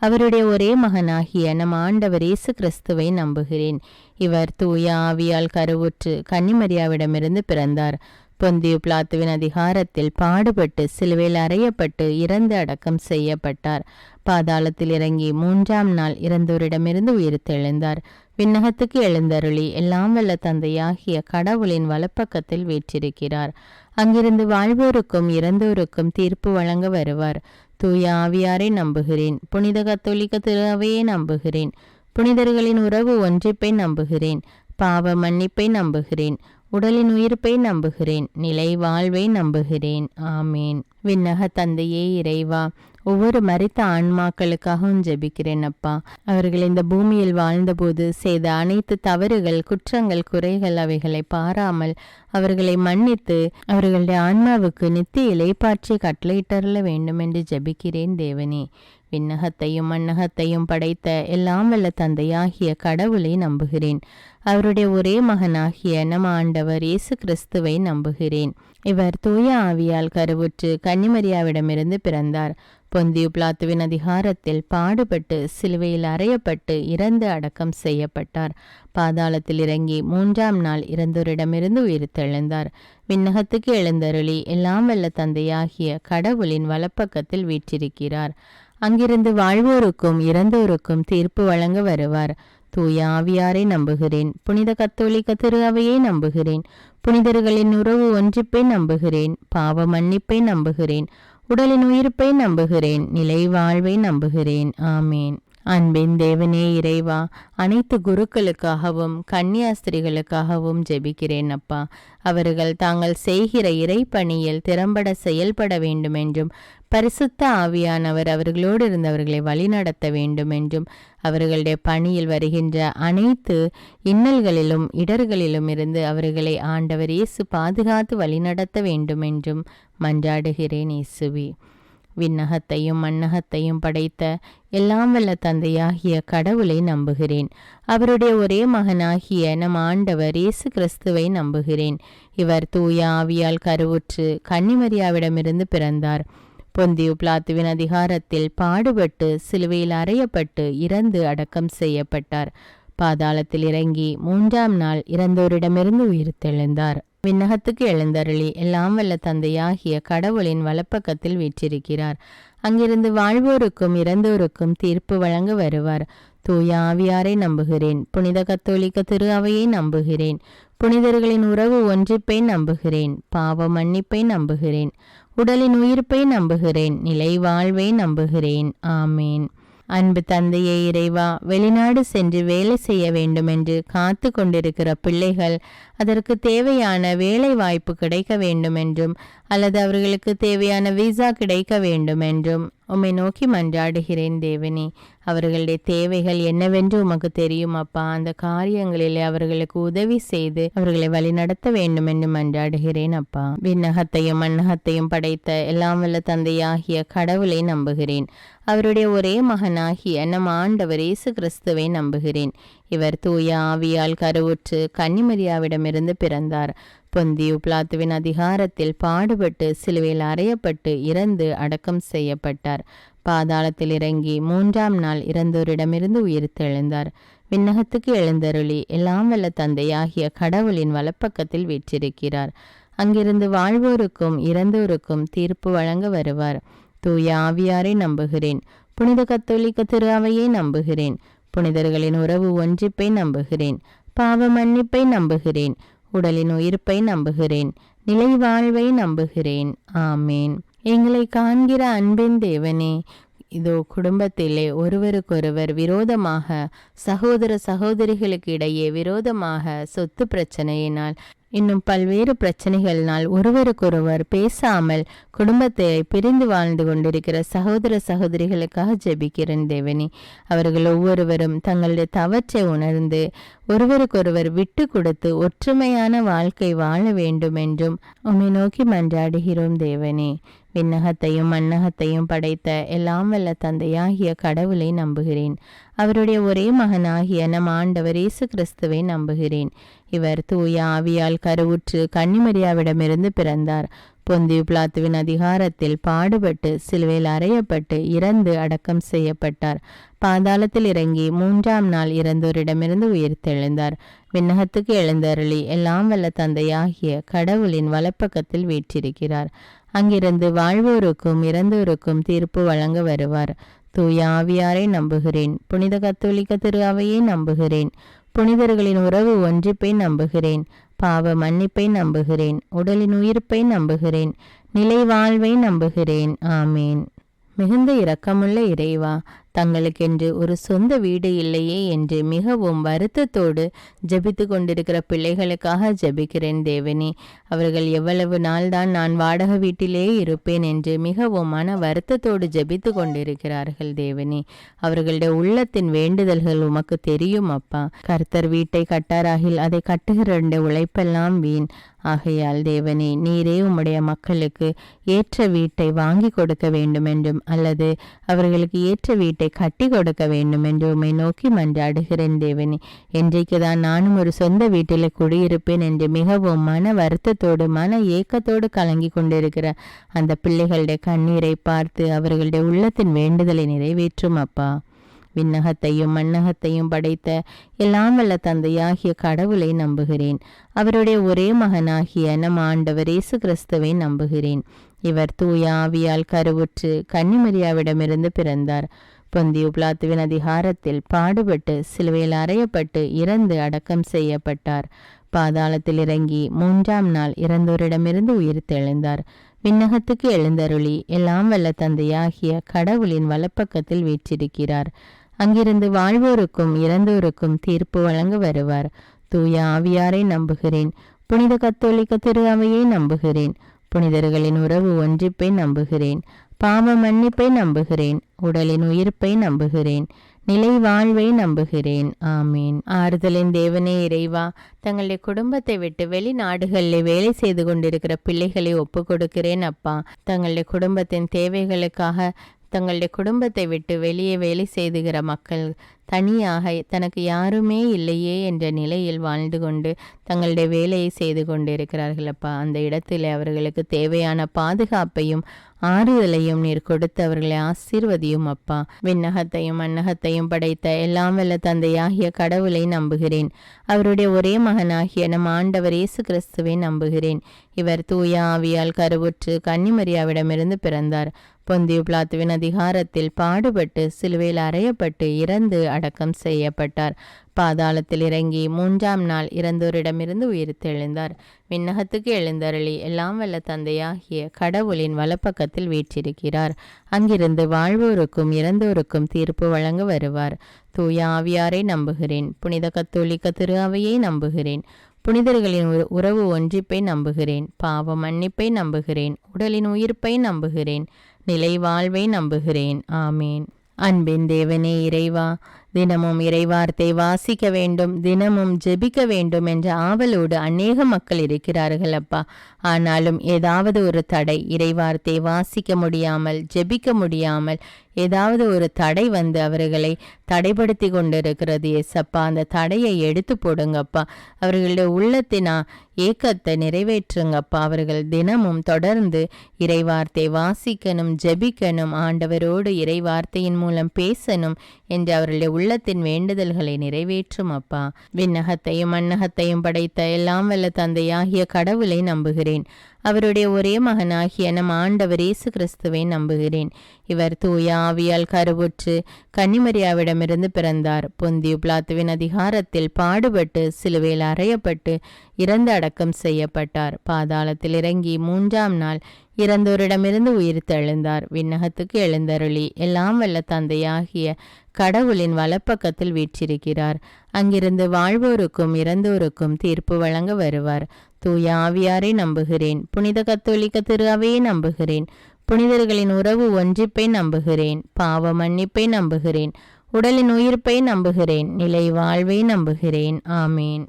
அவருடைய ஒரே மகனாகிய நம் ஆண்டவர் இயேசு கிறிஸ்துவை நம்புகிறேன். இவர் தூய ஆவியால் கருவுற்று கன்னிமரியாவிடமிருந்து பிறந்தார். பொந்தியு பிலாத்துவின் அதிகாரத்தில் பாடுபட்டு சிலுவையில் அறையப்பட்டு இறந்து அடக்கம் செய்யப்பட்டார். பாதாளத்தில் இறங்கி 3ஆம் நாள் இறந்தோரிடமிருந்து உயிர்த்தெழுந்தார். விண்ணகத்துக்கு எழுந்தருளி எல்லாம் வல்ல தந்தையாகிய கடவுளின் வலப்பக்கத்தில் வீற்றிருக்கிறார். அங்கிருந்து வாழ்வோருக்கும் இறந்தோருக்கும் தீர்ப்பு வழங்க வருவார். தூய ஆவியாரை நம்புகிறேன். புனித கத்தோலிக்க திருவையை நம்புகிறேன். புனிதர்களின் உறவு ஒன்றிப்பை நம்புகிறேன். பாவ மன்னிப்பை நம்புகிறேன். உடலின் உயிர்ப்பை நம்புகிறேன். நிலை வாழ்வை நம்புகிறேன். ஆமேன். விண்ணக தந்தையே இறைவா, ஒவ்வொரு மரித்த ஆன்மாக்களுக்காகவும் ஜெபிக்கிறேன் அப்பா. அவர்கள் இந்த பூமியில் வாழ்ந்தபோது செய்த அனைத்து தவறுகள், குற்றங்கள், குறைகள் அவைகளை பாராமல் அவர்களை மன்னித்து அவர்களுடைய ஆன்மாவுக்கு நித்திய இளைப்பாற்றி கட்டளையிட்டருள வேண்டும் என்று ஜெபிக்கிறேன் தேவனே. விண்ணகத்தையும் மண்ணகத்தையும் படைத்த எல்லாம் வல்ல தந்தையாகிய கடவுளை நம்புகிறேன். அவருடைய ஒரே மகனாகிய நம் ஆண்டவர் இயேசு கிறிஸ்துவை நம்புகிறேன். இவர் தூய ஆவியால் கருவுற்று கன்னிமரியாவிடமிருந்து பிறந்தார். பொந்தியு பிலாத்துவின் அதிகாரத்தில் பாடுபட்டு சிலுவையில் அறையப்பட்டு இறந்து அடக்கம் செய்யப்பட்டார். பாதாளத்தில் இறங்கி 3ஆம் நாள் இறந்தோரிடமிருந்து உயிர்த்தெழுந்தார். விண்ணகத்துக்கு எழுந்தருளி எல்லாம் வல்ல தந்தையாகிய கடவுளின் வலப்பக்கத்தில் வீற்றிருக்கிறார். அங்கிருந்து வாழ்வோருக்கும் இறந்தோருக்கும் தீர்ப்பு வழங்க வருவார். தூய ஆவியாரை நம்புகிறேன். புனித கத்தோலிக்க திரு அவையை நம்புகிறேன். புனிதர்களின் உறவு ஒன்றிப்பை நம்புகிறேன். பாவ மன்னிப்பை நம்புகிறேன். உடலின் உயிர்ப்பை நம்புகிறேன். நிலை வாழ்வை நம்புகிறேன். ஆமேன். அன்பின் தேவனே இறைவா, அனைத்து குருக்களுக்காகவும் கன்னியாஸ்திரிகளுக்காகவும் ஜெபிக்கிறேன் அப்பா. அவர்கள் தாங்கள் செய்கிற இறைப்பணியில் திறம்பட செயல்பட வேண்டும் என்றும் பரிசுத்த ஆவியானவர் அவர்களோடு இருந்தவர்களை வழிநடத்த வேண்டும் என்றும் அவர்களுடைய பணியில் வருகின்ற அனைத்து இன்னல்களிலும் இடர்களிலும் இருந்து அவர்களை ஆண்டவர் இயேசு பாதுகாத்து வழிநடத்த வேண்டும் என்றும் மன்றாடுகிறேன் இயேசுவே. விண்ணகத்தையும் மண்ணகத்தையும் படைத்த எல்லாம் வல்ல தந்தையாகிய கடவுளை நம்புகிறேன். அவருடைய ஒரே மகனாகிய நம் ஆண்டவர் இயேசு கிறிஸ்துவை நம்புகிறேன். இவர் தூய ஆவியால் கருவுற்று கன்னிமரியாவிடமிருந்து பிறந்தார். பொந்தியு பிலாத்துவின் அதிகாரத்தில் பாடுபட்டு சிலுவையில் அறையப்பட்டு இறந்து அடக்கம் செய்யப்பட்டார். பாதாளத்தில் இறங்கி 3ஆம் நாள் இறந்தோரிடமிருந்து உயிர்த்தெழுந்தார். விண்ணகத்துக்கு எழுந்தருளி எல்லாம் வல்ல தந்தையாகிய கடவுளின் வலப்பக்கத்தில் வீற்றிருக்கிறார். அங்கிருந்து வாழ்வோருக்கும் இறந்தோருக்கும் தீர்ப்பு வழங்க வருவார். தூய ஆவியாரை நம்புகிறேன். புனித கத்தோலிக்க திரு அவையை நம்புகிறேன். புனிதர்களின் உறவு ஒன்றிப்பை நம்புகிறேன். பாவ மன்னிப்பை நம்புகிறேன். உடலின் உயிர்ப்பை நம்புகிறேன். நிலை வாழ்வை நம்புகிறேன். ஆமேன். அன்பு தந்தையே இறைவா, வெளிநாடு சென்று வேலை செய்ய வேண்டுமென்று காத்து கொண்டிருக்கிற பிள்ளைகள் அதற்கு தேவையான வேலை வாய்ப்பு கிடைக்க வேண்டுமென்றும் அல்லது அவர்களுக்கு தேவையான விசா கிடைக்க வேண்டுமென்றும் உம்மை நோக்கி மன்றாடுகிறேன் தேவனே. அவர்களுடைய தேவைகள் என்னவென்று உமக்கு தெரியும் அப்பா. அந்த காரியங்களிலே அவர்களுக்கு உதவி செய்து அவர்களை வழிநடத்த வேண்டும் என்று மன்றாடுகிறேன் அப்பா. விண்ணகத்தையும் மண்ணகத்தையும் படைத்த எல்லாம் வல்ல தந்தையாகிய கடவுளை நம்புகிறேன். அவருடைய ஒரே மகனாகிய நம் ஆண்டவர் இயேசு கிறிஸ்துவை நம்புகிறேன். இவர் தூய ஆவியால் கருவுற்று கன்னிமரியாவிடமிருந்து பிறந்தார். பொந்தியு பிலாத்துவின் அதிகாரத்தில் பாடுபட்டு சிலுவையில் அறையப்பட்டு இறந்து அடக்கம் செய்யப்பட்டார். பாதாளத்தில் இறங்கி 3ஆம் நாள் இறந்தோரிடமிருந்து உயிர்த்தெழுந்தார். விண்ணகத்துக்கு எழுந்தருளி எல்லாம் வல்ல தந்தையாகிய கடவுளின் வலப்பக்கத்தில் வீற்றிருக்கிறார். அங்கிருந்து வாழ்வோருக்கும் இறந்தோருக்கும் தீர்ப்பு வழங்க வருவார். தூய ஆவியாரை நம்புகிறேன். புனித கத்தோலிக்க திரு அவையை நம்புகிறேன். புனிதர்களின் உறவு ஒன்றிப்பை நம்புகிறேன். பாவ மன்னிப்பை நம்புகிறேன். உடலின் உயிர்ப்பை நம்புகிறேன். நிலை வாழ்வை நம்புகிறேன். ஆமேன். எங்களை காண்கிற அன்பின் தேவனே, இதோ குடும்பத்திலே ஒருவருக்கொருவர் விரோதமாக, சகோதர சகோதரிகளுக்கு இடையே விரோதமாக சொத்து பிரச்சனையினால் இன்னும் பல்வேறு பிரச்சனைகளினால் ஒருவருக்கொருவர் பேசாமல் குடும்பத்தை பிரிந்து வாழ்ந்து கொண்டிருக்கிற சகோதர சகோதரிகளுக்காக ஜெபிக்கிறேன் தேவனே. அவர்கள் ஒவ்வொருவரும் தங்களுடைய தவற்றை உணர்ந்து ஒருவருக்கொருவர் விட்டு கொடுத்து ஒற்றுமையான வாழ்க்கை வாழ வேண்டும் என்றும் உம்மை நோக்கி மன்றாடுகிறோம் தேவனே. விண்ணகத்தையும் மண்ணகத்தையும் படைத்த எல்லாம் வல்ல தந்தையாகிய கடவுளை நம்புகிறேன். அவருடைய ஒரே மகனாகிய நம் ஆண்டவர் இயேசு கிறிஸ்துவை நம்புகிறேன். இவர் தூய ஆவியால் கருவுற்று கன்னிமரியாவிடமிருந்து பிறந்தார். பொந்தியு பிலாத்துவின் அதிகாரத்தில் பாடுபட்டு சிலுவையில் அறையப்பட்டு இறந்து அடக்கம் செய்யப்பட்டார். பாதாளத்தில் இறங்கி 3ஆம் நாள் இறந்தோரிடமிருந்து உயிர்த்தெழுந்தார். விண்ணகத்துக்கு எழுந்தருளி எல்லாம் வல்ல தந்தையாகிய கடவுளின் வலப்பக்கத்தில் வீற்றிருக்கிறார். அங்கிருந்து வாழ்வோருக்கும் இறந்தோருக்கும் தீர்ப்பு வழங்க வருவார். தூய ஆவியாரை நம்புகிறேன். புனித கத்தோலிக்க திரு அவையை நம்புகிறேன். புனிதர்களின் உறவு ஒன்றிப்பை நம்புகிறேன். பாவ மன்னிப்பை நம்புகிறேன். உடலின் உயிர்ப்பை நம்புகிறேன். நிலை வாழ்வை நம்புகிறேன். ஆமேன். மிகுந்த இரக்கமுள்ள இறைவா, தங்களுக்கென்று ஒரு சொந்த வீடு இல்லையே என்று மிகவும் வருத்தத்தோடு ஜெபித்து கொண்டிருக்கிற பிள்ளைகளுக்காக ஜெபிக்கிறேன் தேவனே. அவர்கள் எவ்வளவு நாள்தான் நான் வாடகை வீட்டிலே இருப்பேன் என்று மிகவும் மன வருத்தத்தோடு ஜெபித்து கொண்டிருக்கிறார்கள் தேவனே. அவர்களுடைய உள்ளத்தின் வேண்டுதல்கள் உமக்கு தெரியும் அப்பா. கர்த்தர் வீட்டை கட்டாராகில் அதை கட்டுகிற உழைப்பெல்லாம் வீண். ஆகையால் தேவனே, நீரே உம்முடைய மக்களுக்கு ஏற்ற வீட்டை வாங்கி கொடுக்க வேண்டும் என்றும் அல்லது அவர்களுக்கு ஏற்ற வீட்டை கட்டி கொடுக்க வேண்டும் என்று உம்மை நோக்கி மன்றாடுகிறேன் தேவனே. என்றைக்குதான் நானும் ஒரு சொந்த வீட்டில் குடியிருப்பேன் என்று மிகவும் மன வருத்தத்தோடு மன ஏக்கத்தோடு கலங்கி கொண்டிருக்கிற அந்த பிள்ளைகளுடைய கண்ணீரை பார்த்து அவர்களுடைய உள்ளத்தின் வேண்டுதலை நிறைவேற்றும் அப்பா. விண்ணகத்தையும் மண்ணகத்தையும் படைத்த எல்லாம் வல்ல தந்தையாகிய கடவுளை நம்புகிறேன். அவருடைய ஒரே மகனாகிய நம் ஆண்டவர் இயேசு கிறிஸ்துவை நம்புகிறேன். இவர் தூய ஆவியால் கருவுற்று கன்னிமரியாவிடமிருந்து பிறந்தார். பொந்தியு பிலாத்துவின் அதிகாரத்தில் பாடுபட்டு சிலுவையில் அறையப்பட்டு இறந்து அடக்கம் செய்யப்பட்டார். பாதாளத்தில் இறங்கி 3ஆம் நாள் இறந்தோரிடமிருந்து உயிர்த்தெழுந்தார். விண்ணகத்துக்கு எழுந்தருளி எல்லாம் வல்ல தந்தையாகிய கடவுளின் வலப்பக்கத்தில் வீற்றிருக்கிறார். அங்கிருந்து வாழ்வோருக்கும் இறந்தோருக்கும் தீர்ப்பு வழங்க வருவார். தூய ஆவியாரை நம்புகிறேன். புனித கத்தோலிக்க திரு அவையை நம்புகிறேன். புனிதர்களின் உறவு ஒன்றிப்பை நம்புகிறேன். பாவ மன்னிப்பை நம்புகிறேன். உடலின் உயிர்ப்பை நம்புகிறேன். நிலை வாழ்வை நம்புகிறேன். ஆமீன். ஆறுதலின் தேவனே இறைவா, தங்களுடைய குடும்பத்தை விட்டு வெளிநாடுகளில் வேலை செய்து கொண்டிருக்கிற பிள்ளைகளை ஒப்பு கொடுக்கிறேன் அப்பா. தங்களுடைய குடும்பத்தின் தேவைகளுக்காக தங்களுடைய குடும்பத்தை விட்டு வெளியே வேலை செய்துகிற மக்கள் தனியாக தனக்கு யாருமே இல்லையே என்ற நிலையில் வாழ்ந்து கொண்டு தங்களுடைய வேலையை செய்து கொண்டிருக்கிறார்கள் அப்பா. அந்த இடத்தில் அவர்களுக்கு தேவையான பாதுகாப்பையும் ஆறுதலையும் நீர் கொடுத்து அவர்களை ஆசீர்வதியும் அப்பா. விண்ணகத்தையும் மண்ணகத்தையும் படைத்த எல்லாம் வல்ல தந்தையாகிய கடவுளை நம்புகிறேன். அவருடைய ஒரே மகனாகிய நம் ஆண்டவர் இயேசு கிறிஸ்துவை நம்புகிறேன். இவர் தூய ஆவியால் கருவுற்று கன்னிமரியாவிடமிருந்து பிறந்தார். பொந்தியு பிலாத்துவின் அதிகாரத்தில் பாடுபட்டு சிலுவையில் அறையப்பட்டு இறந்து அடக்கம் செய்யப்பட்டார். பாதாளத்தில் இறங்கி 3ஆம் நாள் இறந்தோரிடமிருந்து உயிர்த்தெழுந்தார். விண்ணகத்துக்கு எழுந்தருளி எல்லாம் வல்ல தந்தையாகிய கடவுளின் வலப்பக்கத்தில் வீற்றிருக்கிறார். அங்கிருந்து வாழ்வோருக்கும் இறந்தோருக்கும் தீர்ப்பு வழங்க வருவார். தூய ஆவியாரை நம்புகிறேன். புனித கத்தோலிக்க திரு அவையை நம்புகிறேன். புனிதர்களின் உறவு ஒன்றிப்பை நம்புகிறேன். பாவ மன்னிப்பை நம்புகிறேன். உடலின் உயிர்ப்பை நம்புகிறேன். நிலை வாழ்வை நம்புகிறேன். ஆமேன். அன்பின் தேவனே இறைவா, தினமும் இறைவார்த்தை வாசிக்க வேண்டும், தினமும் ஜெபிக்க வேண்டும் என்ற ஆவலோடு அநேக மக்கள் இருக்கிறார்கள் அப்பா. ஆனாலும் ஏதாவது ஒரு தடை, இறைவார்த்தை வாசிக்க முடியாமல் ஜெபிக்க முடியாமல் ஏதாவது ஒரு தடை வந்து அவர்களை தடைப்படுத்தி கொண்டிருக்கிறது ஏசப்பா. அந்த தடையை எடுத்து போடுங்கப்பா. அவர்களுடைய உள்ளத்தினா ஏக்கத்தை நிறைவேற்றுங்கப்பா. அவர்கள் தினமும் தொடர்ந்து இறைவார்த்தை வாசிக்கணும், ஜெபிக்கணும், ஆண்டவரோடு இறைவார்த்தையின் மூலம் பேசணும் என்று அவர்களுடைய உள்ளத்தின் வேண்டுதல்களை நிறைவேற்றும் அப்பா. விண்ணகத்தையும் மண்ணகத்தையும் படைத்த எல்லாம் வல்ல தந்தையாகிய கடவுளை நம்புகிறேன். அவருடைய ஒரே மகனாகிய நம் ஆண்டவர் இயேசு கிறிஸ்துவை நம்புகிறேன். இவர் தூய ஆவியால் கருவுற்று கன்னிமரியாவிடமிருந்து பிறந்தார். பொந்தியு பிலாத்துவின் அதிகாரத்தில் பாடுபட்டு சிலுவையில் அறையப்பட்டு இறந்து அடக்கம் செய்யப்பட்டார். பாதாளத்தில் இறங்கி 3ஆம் நாள் இறந்தோரிடமிருந்து உயிர்த்தெழுந்தார். விண்ணகத்துக்கு எழுந்தருளி எல்லாம் வல்ல தந்தையாகிய கடவுளின் வலப்பக்கத்தில் வீற்றிருக்கிறார். அங்கிருந்து வாழ்வோருக்கும் இறந்தோருக்கும் தீர்ப்பு வழங்க வருவார். தூய ஆவியாரை நம்புகிறேன். புனித கத்தோலிக்க திரு அவையை நம்புகிறேன். புனிதர்களின் உறவு ஒன்றிப்பை நம்புகிறேன். பாவ மன்னிப்பை நம்புகிறேன். உடலின் உயிர்ப்பை நம்புகிறேன். நிலை வாழ்வை நம்புகிறேன். ஆமேன்.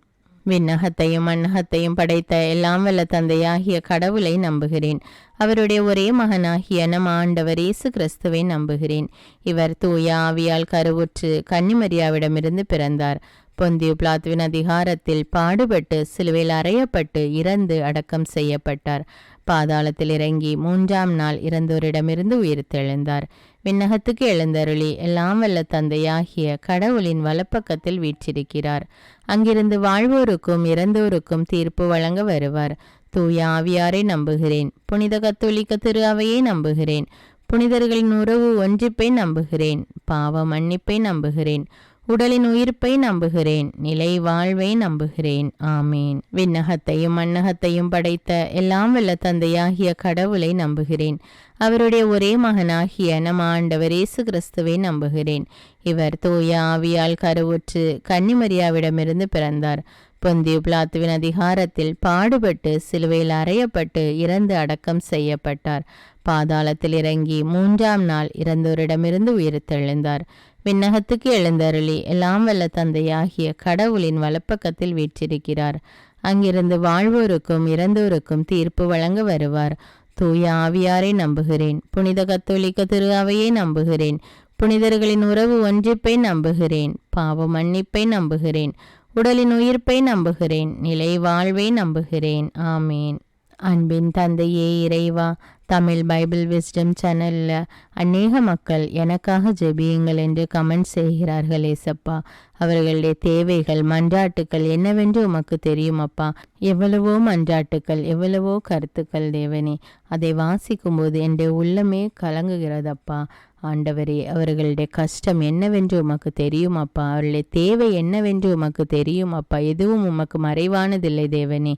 விண்ணகத்தையும் மண்ணகத்தையும் படைத்த எல்லாம் வல்ல தந்தையாகிய கடவுளை நம்புகிறேன். அவருடைய ஒரே மகனாகிய நம் ஆண்டவர் இயேசு கிறிஸ்துவை நம்புகிறேன். இவர் தூய ஆவியால் கருவுற்று கன்னிமரியாவிடமிருந்து பிறந்தார். பொந்தியு பிலாத்துவின் அதிகாரத்தில் பாடுபட்டு சிலுவையில் அறையப்பட்டு இறந்து அடக்கம் செய்யப்பட்டார். பாதாளத்தில் இறங்கி 3ஆம் நாள் இறந்தோரிடமிருந்து உயிர்த்தெழுந்தார். விண்ணகத்துக்கு எழுந்தருளி எல்லாம் வல்ல தந்தையாகிய கடவுளின் வலப்பக்கத்தில் வீற்றிருக்கிறார். அங்கிருந்து வாழ்வோருக்கும் இறந்தோருக்கும் தீர்ப்பு வழங்க வருவார். தூய ஆவியாரை நம்புகிறேன். புனித கத்தோலிக்க திரு அவையை நம்புகிறேன். புனிதர்களின் உறவு ஒன்றிப்பை நம்புகிறேன். பாவ மன்னிப்பை நம்புகிறேன். உடலின் உயிர்ப்பை நம்புகிறேன். நிலை வாழ்வை நம்புகிறேன். ஆமேன். விண்ணகத்தையும் மண்ணகத்தையும் படைத்த எல்லாம் வல்ல தந்தையாகிய கடவுளை நம்புகிறேன். அவருடைய ஒரே மகனாகிய நம் ஆண்டவர் இயேசு கிறிஸ்துவை நம்புகிறேன். இவர் தூய ஆவியால் கருவுற்று கன்னிமரியாவிடமிருந்து பிறந்தார். பொந்தியு பிலாத்துவின் அதிகாரத்தில் பாடுபட்டு சிலுவையில் அறையப்பட்டு இறந்து அடக்கம் செய்யப்பட்டார். பாதாளத்தில் இறங்கி 3ஆம் நாள் இறந்தோரிடமிருந்து உயிர்த்தெழுந்தார். விண்ணகத்துக்கு எழுந்தருளி எல்லாம் வல்ல தந்தையாகிய கடவுளின் வலப்பக்கத்தில் வீற்றிருக்கிறார். அங்கிருந்து வாழ்வோருக்கும் இறந்தோருக்கும் தீர்ப்பு வழங்க வருவார். தூய ஆவியாரை நம்புகிறேன். புனித கத்தோலிக்க திரு அவையை நம்புகிறேன். புனிதர்களின் உறவு ஒன்றிப்பை நம்புகிறேன். பாவ மன்னிப்பை நம்புகிறேன். உடலின் உயிர்ப்பை நம்புகிறேன். நிலை வாழ்வை நம்புகிறேன். ஆமேன். அன்பின் தந்தையே இறைவா, தமிழ் பைபிள் விஸ்டம் சேனலில் அநேக மக்கள் எனக்காக ஜெபியுங்கள் என்று கமெண்ட் செய்கிறார்கள் ஏசப்பா. அவர்களுடைய தேவைகள் மன்றாட்டுக்கள் என்னவென்று உமக்கு தெரியும் அப்பா. எவ்வளவோ மன்றாட்டுக்கள், எவ்வளவோ கருத்துக்கள் தேவனே. அதை வாசிக்கும்போது என்னுடைய உள்ளமே கலங்குகிறதப்பா. ஆண்டவரே, அவர்களுடைய கஷ்டம் என்னவென்று உமக்கு தெரியும் அப்பா. அவர்களுடைய தேவை என்னவென்று உமக்கு தெரியும் அப்பா. எதுவும் உமக்கு மறைவானதில்லை தேவனே.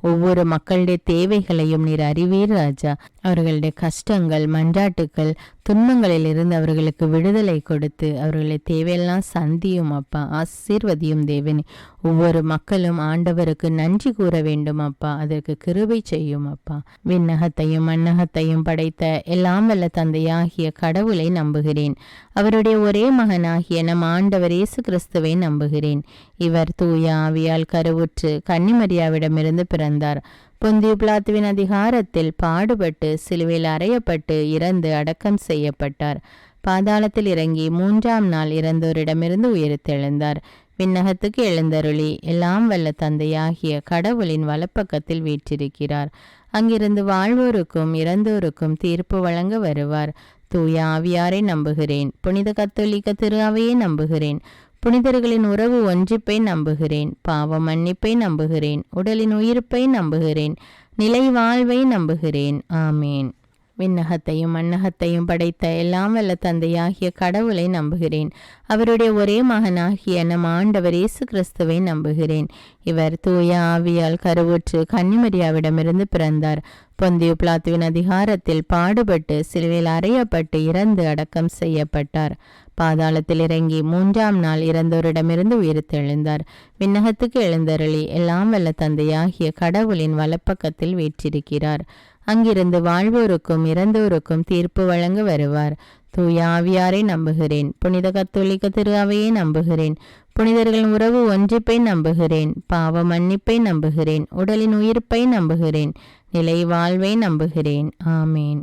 ஒவ்வொரு மக்களுடைய தேவைகளையும் நீர் அறிவீர் ராஜா. அவர்களுடைய கஷ்டங்கள் மன்றாட்டுக்கள் துன்பங்களிலிருந்து அவர்களுக்கு விடுதலை கொடுத்து அவர்களுடைய தேவையெல்லாம் சந்தியும் அப்பா. ஆசீர்வதியும் தேவனே. ஒவ்வொரு மக்களும் ஆண்டவருக்கு நன்றி கூற வேண்டும் அப்பா. அதற்கு கிருபை செய்யும் அப்பா. விண்ணகத்தையும் மண்ணகத்தையும் படைத்த எல்லாம் வல்ல தந்தையாகிய கடவுளை நம்புகிறேன். அவருடைய ஒரே மகனாகிய நம் ஆண்டவர் இயேசு கிறிஸ்துவை நம்புகிறேன். இவர் தூய ஆவியால் கருவுற்று கன்னிமரியாவிடமிருந்து பிறந்தார். பொந்தியு பிலாத்துவின் அதிகாரத்தில் பாடுபட்டு சிலுவையில் அறையப்பட்டு இறந்து அடக்கம் செய்யப்பட்டார். பாதாளத்தில் இறங்கி 3ஆம் நாள் இறந்தோரிடமிருந்து உயிர்த்தெழுந்தார். விண்ணகத்துக்கு எழுந்தருளி எல்லாம் வல்ல தந்தையாகிய கடவுளின் வலப்பக்கத்தில் வீற்றிருக்கிறார். அங்கிருந்து வாழ்வோருக்கும் இறந்தோருக்கும் தீர்ப்பு வழங்க வருவார். தூய ஆவியாரை நம்புகிறேன். புனித கத்தோலிக்க திரு அவையை நம்புகிறேன். புனிதர்களின் உறவு ஒன்றிப்பை நம்புகிறேன். பாவ மன்னிப்பை நம்புகிறேன். உடலின் உயிர்ப்பை நம்புகிறேன். நிலை வாழ்வை நம்புகிறேன். ஆமேன். விண்ணகத்தையும் மண்ணகத்தையும் படைத்த எல்லாம் வல்ல தந்தையாகிய கடவுளை நம்புகிறேன். அவருடைய ஒரே மகனாகிய நம் ஆண்டவர் இயேசு கிறிஸ்துவை நம்புகிறேன். இவர் தூய ஆவியால் கருவுற்று கன்னிமரியாவிடமிருந்து பிறந்தார். பொந்தியு பிலாத்துவின் அதிகாரத்தில் பாடுபட்டு சிலுவையில் அறையப்பட்டு இறந்து அடக்கம் செய்யப்பட்டார். பாதாளத்தில் இறங்கி 3ஆம் நாள் இறந்தோரிடமிருந்து உயிர்த்தெழுந்தார். விண்ணகத்துக்கு எழுந்தருளி எல்லாம் வல்ல தந்தையாகிய கடவுளின் வலப்பக்கத்தில் வீற்றிருக்கிறார். அங்கிருந்து வாழ்வோருக்கும் இறந்தோருக்கும் தீர்ப்பு வழங்க வருவார். தூய ஆவியாரை நம்புகிறேன். புனித கத்தோலிக்க திரு அவையை நம்புகிறேன். புனிதர்களின் உறவு ஒன்றிப்பை நம்புகிறேன். பாவ மன்னிப்பை நம்புகிறேன். உடலின் உயிர்ப்பை நம்புகிறேன். நிலை வாழ்வை நம்புகிறேன். ஆமேன்.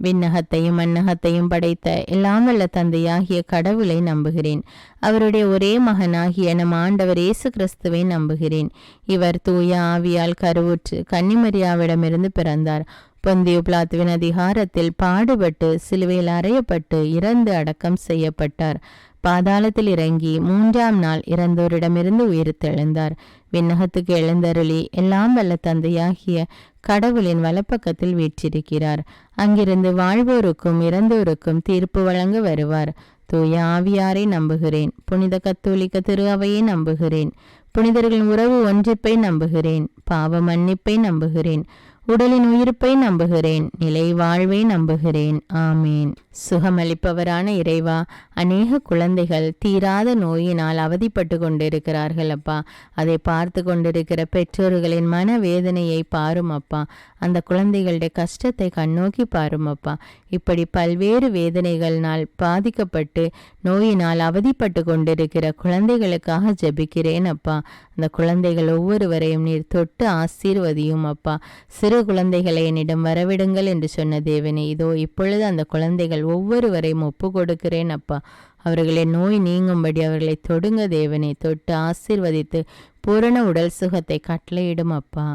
விண்ணகத்தையும் மண்ணகத்தையும் படைத்த எல்லாம் வல்ல தந்தையாகிய கடவுளை நம்புகிறேன். அவருடைய ஒரே மகனாகிய நம் ஆண்டவர் இயேசு கிறிஸ்துவை நம்புகிறேன். இவர் தூய ஆவியால் கருவுற்று கன்னிமரியாவிடமிருந்து பிறந்தார். பொந்தியு பிலாத்துவின் அதிகாரத்தில் பாடுபட்டு சிலுவையில் அறையப்பட்டு இறந்து அடக்கம் செய்யப்பட்டார். பாதாளத்தில் இறங்கி 3ஆம் நாள் இறந்தோரிடமிருந்து உயிர்த்தெழுந்தார். விண்ணகத்துக்கு எழுந்தருளி எல்லாம் வல்ல தந்தையாகிய கடவுளின் வலப்பக்கத்தில் வீற்றிருக்கிறார். அங்கிருந்து வாழ்வோருக்கும் இறந்தோருக்கும் தீர்ப்பு வழங்க வருவார். தூய ஆவியாரை நம்புகிறேன். புனித கத்தோலிக்க திரு அவையை நம்புகிறேன். புனிதர்களின் உறவு ஒன்றிப்பை நம்புகிறேன். பாவ மன்னிப்பை நம்புகிறேன். உடலின் உயிர்ப்பை நம்புகிறேன். நிலை வாழ்வை நம்புகிறேன். ஆமேன். சுகமளிப்பவரான இறைவா, அநேக குழந்தைகள் தீராத நோயினால் அவதிப்பட்டு கொண்டிருக்கிறார்கள் அப்பா. அதை பார்த்து கொண்டிருக்கிற பெற்றோர்களின் மனவேதனையை பாரும் அப்பா. அந்த குழந்தைகளுடைய கஷ்டத்தை கண்ணோக்கி பாரும் அப்பா. இப்படி பல்வேறு வேதனைகளினால் பாதிக்கப்பட்டு நோயினால் அவதிப்பட்டு கொண்டிருக்கிற குழந்தைகளுக்காக ஜெபிக்கிறேன் அப்பா. அந்த குழந்தைகள் ஒவ்வொருவரையும் நீர் தொட்டு ஆசீர்வதியும் அப்பா. சிறு குழந்தைகளை என்னிடம் வரவிடுங்கள் என்று சொன்ன தேவனே, இதோ இப்பொழுது அந்த குழந்தைகள் ஒவ்வொருவரையும் ஒப்பு கொடுக்கிறேன் அப்பா. அவர்களின் நோய் நீங்கும்படி அவர்களை தொடுங்க தேவனே. தொட்டு ஆசீர்வதித்து பூரண உடல் சுகத்தை கட்டளையிடும் அப்பா.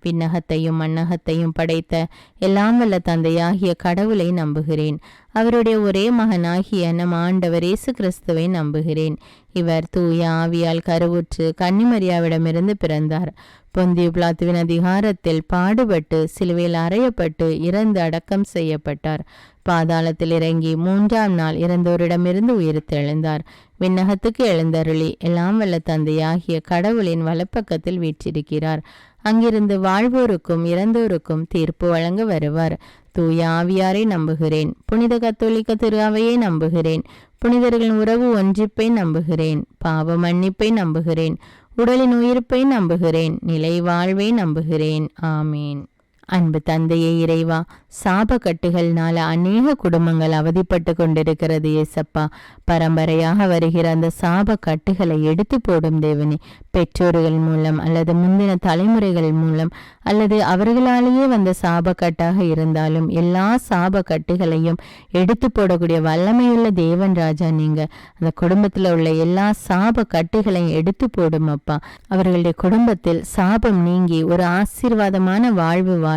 விண்ணகத்தையும் மண்ணகத்தையும் படைத்த எல்லாம் வல்ல தந்தையாகிய கடவுளை நம்புகிறேன். அவருடைய ஒரே மகனாகிய நம் ஆண்டவர் இயேசு கிறிஸ்துவை நம்புகிறேன். இவர் தூய ஆவியால் கருவுற்று கன்னிமரியாவிடமிருந்து பிறந்தார். பொந்தியு பிலாத்துவின் அதிகாரத்தில் பாடுபட்டு சிலுவையில் அறையப்பட்டு இறந்து அடக்கம் செய்யப்பட்டார். பாதாளத்தில் இறங்கி 3ஆம் நாள் இறந்தோரிடமிருந்து உயிர்த்தெழுந்தார். விண்ணகத்துக்கு எழுந்தருளி எல்லாம் வல்ல தந்தையாகிய கடவுளின் வலப்பக்கத்தில் வீற்றிருக்கிறார். அங்கிருந்து வாழ்வோருக்கும் இறந்தோருக்கும் தீர்ப்பு வழங்க வருவார். தூய ஆவியாரை நம்புகிறேன். புனித கத்தோலிக்க திரு அவையை நம்புகிறேன். புனிதர்களின் உறவு ஒன்றிப்பை நம்புகிறேன். பாவ மன்னிப்பை நம்புகிறேன். உடலின் உயிர்ப்பை நம்புகிறேன். நிலை வாழ்வை நம்புகிறேன். ஆமீன். அன்பு தந்தையே இறைவா, சாப கட்டுகள்னால அநேக குடும்பங்கள் அவதிப்பட்டு கொண்டிருக்கிறது ஏசப்பா. பரம்பரையாக வருகிற அந்த சாப கட்டுகளை எடுத்து போடும் தேவனே. பெற்றோர்கள் மூலம் அல்லது முந்தின தலைமுறைகள் மூலம் அல்லது அவர்களாலேயே வந்த சாபக்கட்டாக இருந்தாலும் எல்லா சாப கட்டுகளையும் எடுத்து போடக்கூடிய வல்லமையுள்ள தேவன் ராஜா நீங்க. அந்த குடும்பத்தில் உள்ள எல்லா சாப கட்டுகளையும் எடுத்து போடும் அப்பா. அவர்களுடைய குடும்பத்தில் சாபம் நீங்கி ஒரு ஆசீர்வாதமான வாழ்வு வாழ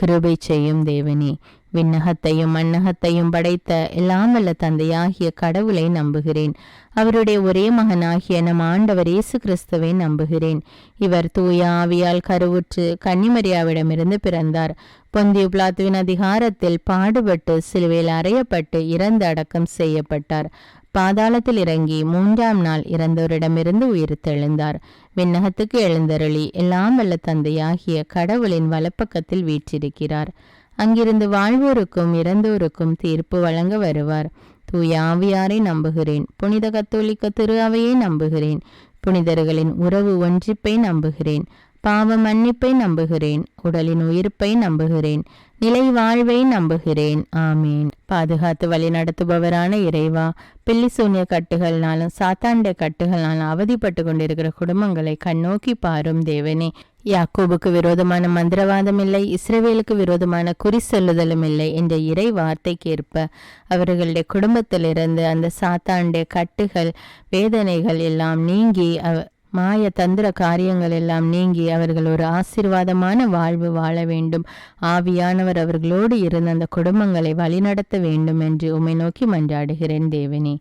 கிருபை செய்யும் தேவனே. விண்ணகத்தையும் மண்ணகத்தையும் படைத்த எல்லாம் வல்ல தந்தையாகிய கடவுளை நம்புகிறேன். அவருடைய ஒரே மகனாகிய நம் ஆண்டவர் இயேசு கிறிஸ்துவை நம்புகிறேன். இவர் தூய ஆவியால் கருவுற்று கன்னிமரியாவிடமிருந்து பிறந்தார். பொந்தியு பிலாத்துவின் அதிகாரத்தில் பாடுபட்டு சிலுவையில் அறையப்பட்டு இறந்து அடக்கம் செய்யப்பட்டார். பாதாளத்தில் இறங்கி 3ஆம் நாள் இறந்தோரிடமிருந்து உயிர்த்தெழுந்தார். விண்ணகத்துக்கு எழுந்தருளி எல்லாம் வல்ல தந்தையாகிய கடவுளின் வலப்பக்கத்தில் வீற்றிருக்கிறார். அங்கிருந்து வாழ்வோருக்கும் இறந்தோருக்கும் தீர்ப்பு வழங்க வருவார். தூய ஆவியாரை நம்புகிறேன். புனித கத்தோலிக்க திரு அவையை நம்புகிறேன். புனிதர்களின் உறவு ஒன்றிப்பை நம்புகிறேன். பாவ மன்னிப்பை நம்புகிறேன். உடலின் உயிர்ப்பை நம்புகிறேன். நிலை வாழ்வை நம்புகிறேன். ஆமீன். பாதுகாத்து வழி நடத்துபவரான இறைவா, பில்லி சூன்ய கட்டுகள்னாலும் சாத்தாண்ட கட்டுகள்னாலும் அவதிப்பட்டு கொண்டிருக்கிற குடும்பங்களை கண்ணோக்கி பாரும் தேவனே. யாக்கோபுக்கு விரோதமான மந்திரவாதம் இல்லை, இஸ்ரவேலுக்கு விரோதமான குறி சொல்லுதலும் இல்லை என்ற இறை வார்த்தைக்கேற்ப அவர்களுடைய குடும்பத்திலிருந்து அந்த சாத்தாண்ட கட்டுகள் வேதனைகள் எல்லாம் நீங்கி மாய தந்திர காரியங்கள் எல்லாம் நீங்கி அவர்கள் ஒரு ஆசீர்வாதமான வாழ்வு வாழ வேண்டும். ஆவியானவர் அவர்களோடு இருந்து அந்த குடும்பங்களை வழிநடத்த வேண்டும் என்று உம்மை நோக்கி மன்றாடுகிறேன் தேவனே.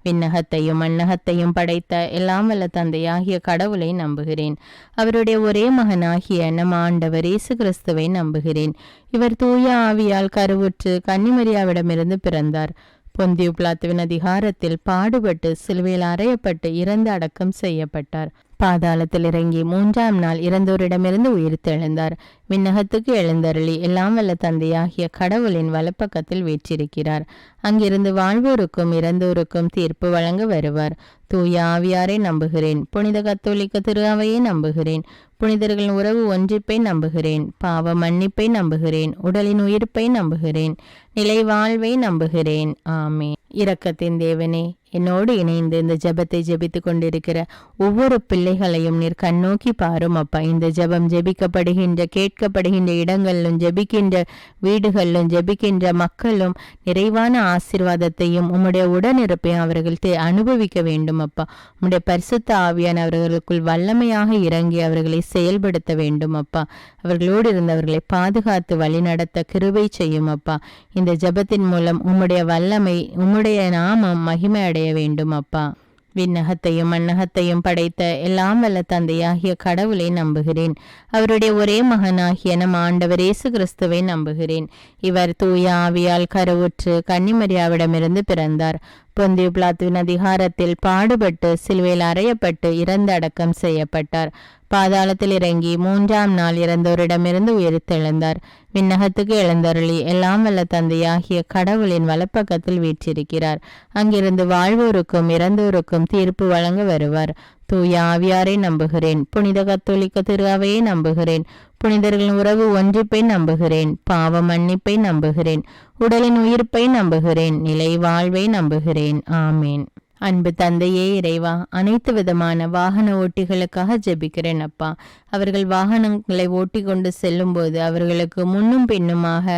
விண்ணகத்தையும் மண்ணகத்தையும் படைத்த எல்லாம் வல்ல தந்தையாகிய கடவுளை நம்புகிறேன். அவருடைய ஒரே மகனாகிய நம் ஆண்டவர் இயேசு கிறிஸ்துவை நம்புகிறேன். இவர் தூய ஆவியால் கருவுற்று கன்னிமரியாவிடமிருந்து பிறந்தார். பொந்தியு பிலாத்துவின் அதிகாரத்தில் பாடுபட்டு சிலுவையில் அறையப்பட்டு இறந்து அடக்கம் செய்யப்பட்டார். பாதாளத்தில் இறங்கி 3ஆம் நாள் இறந்தோரிடமிருந்து உயிர்த்தெழுந்தார். விண்ணகத்துக்கு எழுந்தருளி எல்லாம் வல்ல தந்தையாகிய கடவுளின் வலப்பக்கத்தில் வீற்றிருக்கிறார். அங்கிருந்து வாழ்வோருக்கும் இறந்தோருக்கும் தீர்ப்பு வழங்க வருவார். தூய ஆவியாரை நம்புகிறேன். புனித கத்தோலிக்க திரு அவையை நம்புகிறேன். புனிதர்களின் உறவு ஒன்றிப்பை நம்புகிறேன். பாவ மன்னிப்பை நம்புகிறேன். உடலின் உயிர்ப்பை நம்புகிறேன். நிலை வாழ்வை நம்புகிறேன். ஆமீன். இரக்கத்தின் தேவனே, என்னோடு இணைந்து இந்த ஜெபத்தை ஜெபித்து கொண்டிருக்கிற ஒவ்வொரு பிள்ளைகளையும் நீர் கண்ணோக்கி பாரும் அப்பா. இந்த ஜெபம் ஜெபிக்கப்படுகின்ற கேட்கப்படுகின்ற இடங்களிலும் ஜெபிக்கின்ற வீடுகளிலும் ஜெபிக்கின்ற மக்களும் நிறைவான ஆசீர்வாதத்தையும் உம்முடைய உடனிருப்பையும் அவர்கள் அனுபவிக்க வேண்டும் அப்பா. உம்முடைய பரிசுத்த ஆவியான அவர்களுக்குள் வல்லமையாக இறங்கி அவர்களை செயல்படுத்த வேண்டும் அப்பா. அவர்களோடு இருந்தவர்களை பாதுகாத்து வழிநடத்த கிருபை செய்யும் அப்பா. இந்த ஜெபத்தின் மூலம் உம்முடைய வல்லமை உம்முடைய நாமம் மகிமை அடைய வேண்டும் அப்பா. விண்ணகத்தையும் மண்ணகத்தையும் படைத்த எல்லாம் வல்ல தந்தையாகிய கடவுளை நம்புகிறேன். அவருடைய ஒரே மகனாகிய நம் ஆண்டவர் இயேசு கிறிஸ்துவை நம்புகிறேன். இவர் தூய ஆவியால் கருவுற்று கன்னிமரியாவிடமிருந்து பிறந்தார். பொந்தியு பிலாத்துவின் அதிகாரத்தில் பாடுபட்டு சிலுவையில் அறையப்பட்டு இறந்து அடக்கம் செய்யப்பட்டார். பாதாளத்தில் இறங்கி 3ஆம் நாள் இறந்தோரிடமிருந்து உயிர்த்தெழுந்தார். விண்ணகத்துக்கு எழுந்தருளி எல்லாம் வல்ல தந்தையாகிய கடவுளின் வலப்பக்கத்தில் வீற்றிருக்கிறார். அங்கிருந்து வாழ்வோருக்கும் இறந்தோருக்கும் தீர்ப்பு வழங்க வருவார். தூய ஆவியாரை நம்புகிறேன். புனித கத்தோலிக்க திரு அவையை நம்புகிறேன். புனிதர்களின் உறவு ஒன்றிப்பை நம்புகிறேன். பாவ மன்னிப்பை நம்புகிறேன். உடலின் உயிர்ப்பை நம்புகிறேன். நிலை வாழ்வை நம்புகிறேன். ஆமேன். அன்பு தந்தையே இறைவா, அனைத்து விதமான வாகன ஓட்டிகளுக்காக ஜெபிக்கிறேன் அப்பா. அவர்கள் வாகனங்களை ஓட்டி கொண்டு செல்லும் போது அவர்களுக்கு முன்னும் பின்னுமாக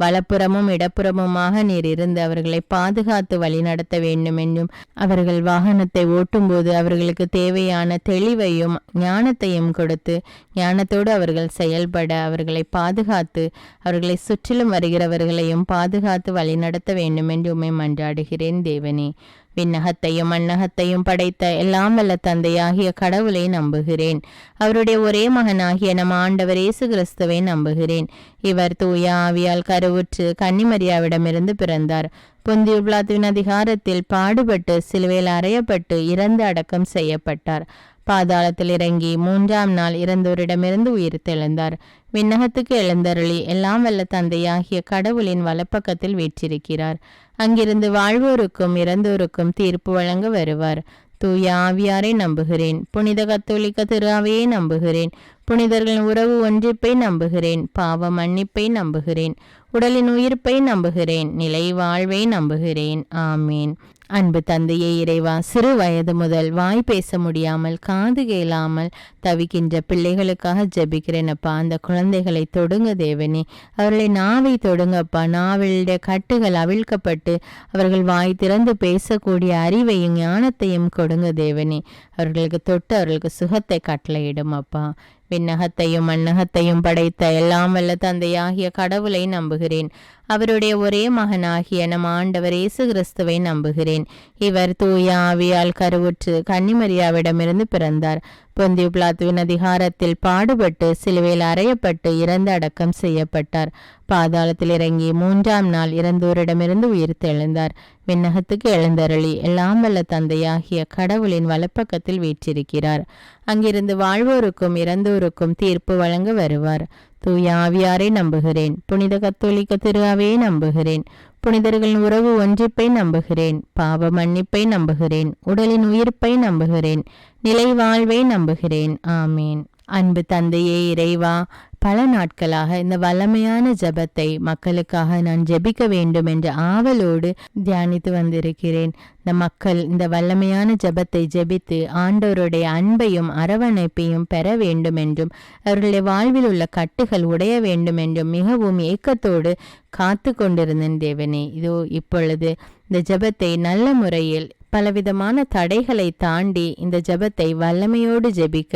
வலப்புறமும் இடப்புறமுமாக நீர் இருந்து அவர்களை பாதுகாத்து வழிநடத்த வேண்டும் என்றும், அவர்கள் வாகனத்தை ஓட்டும் போது அவர்களுக்கு தேவையான தெளிவையும் ஞானத்தையும் கொடுத்து ஞானத்தோடு அவர்கள் செயல்பட அவர்களை பாதுகாத்து அவர்களை சுற்றிலும் வருகிறவர்களையும் பாதுகாத்து வழிநடத்த வேண்டும் என்று உம்மை மன்றாடுகிறேன் தேவனே. விண்ணகத்தையும் மண்ணகத்தையும் படைத்த எல்லாம் வல்ல தந்தையாகிய கடவுளை நம்புகிறேன். அவருடைய ஒரே மகனாகிய நம் ஆண்டவர் இயேசு கிறிஸ்துவை நம்புகிறேன். இவர் தூய ஆவியால் கருவுற்று கன்னிமரியாவிடமிருந்து பிறந்தார். பொந்தியு பிலாத்துவின் அதிகாரத்தில் பாடுபட்டு சிலுவையில் அறையப்பட்டு இறந்து அடக்கம் செய்யப்பட்டார். பாதாளத்தில் இறங்கி 3ஆம் நாள் இறந்தோரிடமிருந்து உயிர்த்தெழுந்தார். விண்ணகத்துக்கு எழுந்தருளி எல்லாம் வல்ல தந்தையாகிய கடவுளின் வலப்பக்கத்தில் வீற்றிருக்கிறார். அங்கிருந்து வாழ்வோருக்கும் இறந்தோருக்கும் தீர்ப்பு வழங்க வருவார். தூய ஆவியாரை நம்புகிறேன். புனித கத்தோலிக்க திரு அவையை நம்புகிறேன். புனிதர்களின் உறவு ஒன்றிப்பை நம்புகிறேன். பாவ மன்னிப்பை நம்புகிறேன். உடலின் உயிர்ப்பை நம்புகிறேன். நிலை வாழ்வை நம்புகிறேன். ஆமேன். அன்பு தந்தையே இறைவா, சிறு வயது முதல் வாய் பேச முடியாமல் காது கேளாமல் தவிக்கின்ற பிள்ளைகளுக்காக ஜெபிக்கிறேனப்பா. அந்த குழந்தைகளை தொடுங்க தேவனே. அவர்களை நாவை தொடுங்கப்பா. நாவிலுடைய கட்டுகள் அவிழ்க்கப்பட்டு அவர்கள் வாய் திறந்து பேசக்கூடிய அறிவையும் ஞானத்தையும் கொடுங்க தேவனே. அவர்களுக்கு தொட்டு அவர்களுக்கு சுகத்தை கட்டளையிடும் அப்பா. விண்ணகத்தையும் மண்ணகத்தையும் படைத்த எல்லாம் வல்ல தந்தையாகிய கடவுளை நம்புகிறேன். அவருடைய ஒரே மகனாகிய நம் ஆண்டவர் இயேசு கிறிஸ்துவை நம்புகிறேன். இவர் தூய ஆவியால் கருவுற்று கன்னிமரியாவிடமிருந்து பிறந்தார். பொந்தியு பிலாத்துவின் அதிகாரத்தில் பாடுபட்டு சிலுவையில் அறையப்பட்டு இறந்து அடக்கம் செய்யப்பட்டார். பாதாளத்தில் இறங்கி 3ஆம் நாள் இறந்தோரிடமிருந்து உயிர்த்தெழுந்தார். விண்ணகத்துக்கு எழுந்தருளி எல்லாம் வல்ல தந்தையாகிய கடவுளின் வலப்பக்கத்தில் வீற்றிருக்கிறார். அங்கிருந்து வாழ்வோருக்கும் இறந்தோருக்கும் தீர்ப்பு வழங்க வருவார். தூய ஆவியாரை நம்புகிறேன். புனித கத்தோலிக்க திரு அவையை நம்புகிறேன். புனிதர்களின் உறவு ஒன்றிப்பை நம்புகிறேன். பாவ மன்னிப்பை நம்புகிறேன். உடலின் உயிர்ப்பை நம்புகிறேன். நிலை வாழ்வை நம்புகிறேன். ஆமேன். அன்பு தந்தையே இறைவா, பல நாட்களாக இந்த வல்லமையான ஜெபத்தை மக்களுக்காக நான் ஜெபிக்க வேண்டும் என்ற ஆவலோடு தியானித்து வந்திருக்கிறேன். இந்த மக்கள் இந்த வல்லமையான ஜெபத்தை ஜெபித்து ஆண்டவருடைய அன்பையும் அரவணைப்பையும் பெற வேண்டும் என்றும் அவர்களுடைய வாழ்வில் உள்ள கட்டுகள் உடைய வேண்டும் என்றும் மிகவும் ஏக்கத்தோடு காத்து கொண்டிருந்தேன் தேவனே. இதோ இப்பொழுது இந்த ஜெபத்தை நல்ல முறையில் பலவிதமான தடைகளை தாண்டி இந்த ஜெபத்தை வல்லமையோடு ஜெபிக்க,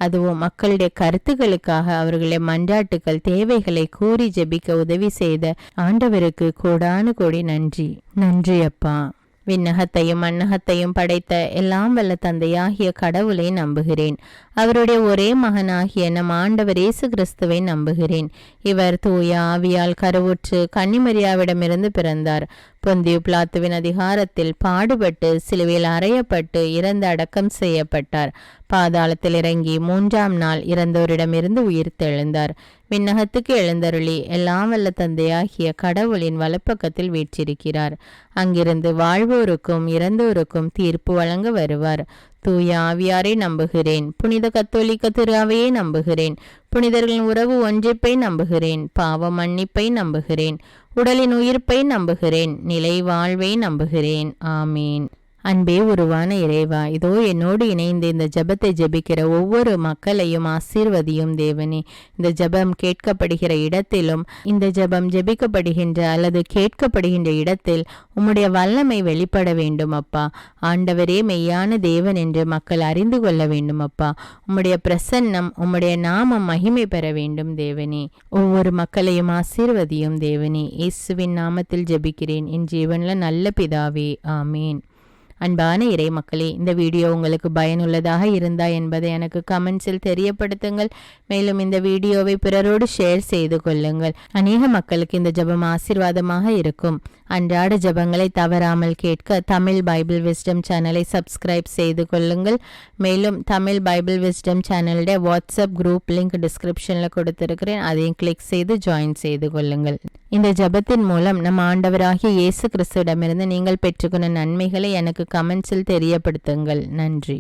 அதுவும் மக்களுடைய கருத்துக்களுக்காக அவர்களுடைய மன்றாட்டுக்கள் தேவைகளை கூறி ஜெபிக்க உதவி செய்த ஆண்டவருக்கு கோடானு கோடி நன்றி. நன்றி அப்பா. விண்ணகத்தையும் மண்ணகத்தையும் படைத்த எல்லாம் வல்ல தந்தையாகிய கடவுளை நம்புகிறேன். அவருடைய ஒரே மகனாகிய நம் ஆண்டவர் இயேசு கிறிஸ்துவை நம்புகிறேன். இவர் தூய ஆவியால் கருவுற்று கன்னிமரியாவிடமிருந்து பிறந்தார். பொந்தியு பிலாத்துவின் அதிகாரத்தில் பாடுபட்டு சிலுவையில் அறையப்பட்டு இறந்து அடக்கம் செய்யப்பட்டார். பாதாளத்தில் இறங்கி 3ஆம் நாள் இறந்தோரிடமிருந்து உயிர்த்தெழுந்தார். விண்ணகத்துக்கு எழுந்தருளி எல்லாம் வல்ல தந்தையாகிய கடவுளின் வலப்பக்கத்தில் வீற்றிருக்கிறார். அங்கிருந்து வாழ்வோருக்கும் இறந்தோருக்கும் தீர்ப்பு வழங்க வருவார். தூய ஆவியாரை நம்புகிறேன். புனித கத்தோலிக்க திரு அவையை நம்புகிறேன். புனிதர்களின் உறவு ஒன்றிப்பை நம்புகிறேன். பாவ மன்னிப்பை நம்புகிறேன். உடலின் உயிர்ப்பை நம்புகிறேன். நிலை வாழ்வை நம்புகிறேன். ஆமீன். அன்பே உருவான இறைவா, இதோ என்னோடு இணைந்து இந்த ஜெபத்தை ஜெபிக்கிற ஒவ்வொரு மக்களையும் ஆசீர்வதியும் தேவனே. இந்த ஜெபம் கேட்கப்படுகிற இடத்திலும் இந்த ஜெபம் ஜெபிக்கப்படுகின்ற அல்லது கேட்கப்படுகின்ற இடத்தில் உம்முடைய வல்லமை வெளிப்பட வேண்டும் அப்பா. ஆண்டவரே மெய்யான தேவன் என்று மக்கள் அறிந்து கொள்ள வேண்டும் அப்பா. உம்முடைய பிரசன்னம், உம்முடைய நாமம் மகிமை பெற வேண்டும் தேவனே. ஒவ்வொரு மக்களையும் ஆசீர்வதியும் தேவனே. இயேசுவின் நாமத்தில் ஜெபிக்கிறேன் என் ஜீவன்ல நல்ல பிதாவே. ஆமீன். அன்பான இறை மக்களே, இந்த வீடியோ உங்களுக்கு பயனுள்ளதாக இருந்தா என்பதை எனக்கு கமெண்ட்ஸில் தெரியப்படுத்துங்கள். மேலும் இந்த வீடியோவை பிறரோடு ஷேர் செய்து கொள்ளுங்கள். அநேக மக்களுக்கு இந்த ஜெபம் ஆசீர்வாதமாக இருக்கும். அன்றாட ஜெபங்களை தவறாமல் கேட்க தமிழ் பைபிள் விஸ்டம் சேனலை சப்ஸ்கிரைப் செய்து கொள்ளுங்கள். மேலும் தமிழ் பைபிள் விஸ்டம் சேனலுடைய வாட்ஸ்அப் குரூப் லிங்க் டிஸ்கிரிப்ஷனில் கொடுத்திருக்கிறேன். அதையும் கிளிக் செய்து ஜாயின் செய்து கொள்ளுங்கள். இந்த ஜெபத்தின் மூலம் நம் ஆண்டவராகிய இயேசு கிறிஸ்துவிடமிருந்து நீங்கள் பெற்றுக்கொண்ட நன்மைகளை எனக்கு கமெண்ட்ஸில் தெரியப்படுத்துங்கள். நன்றி.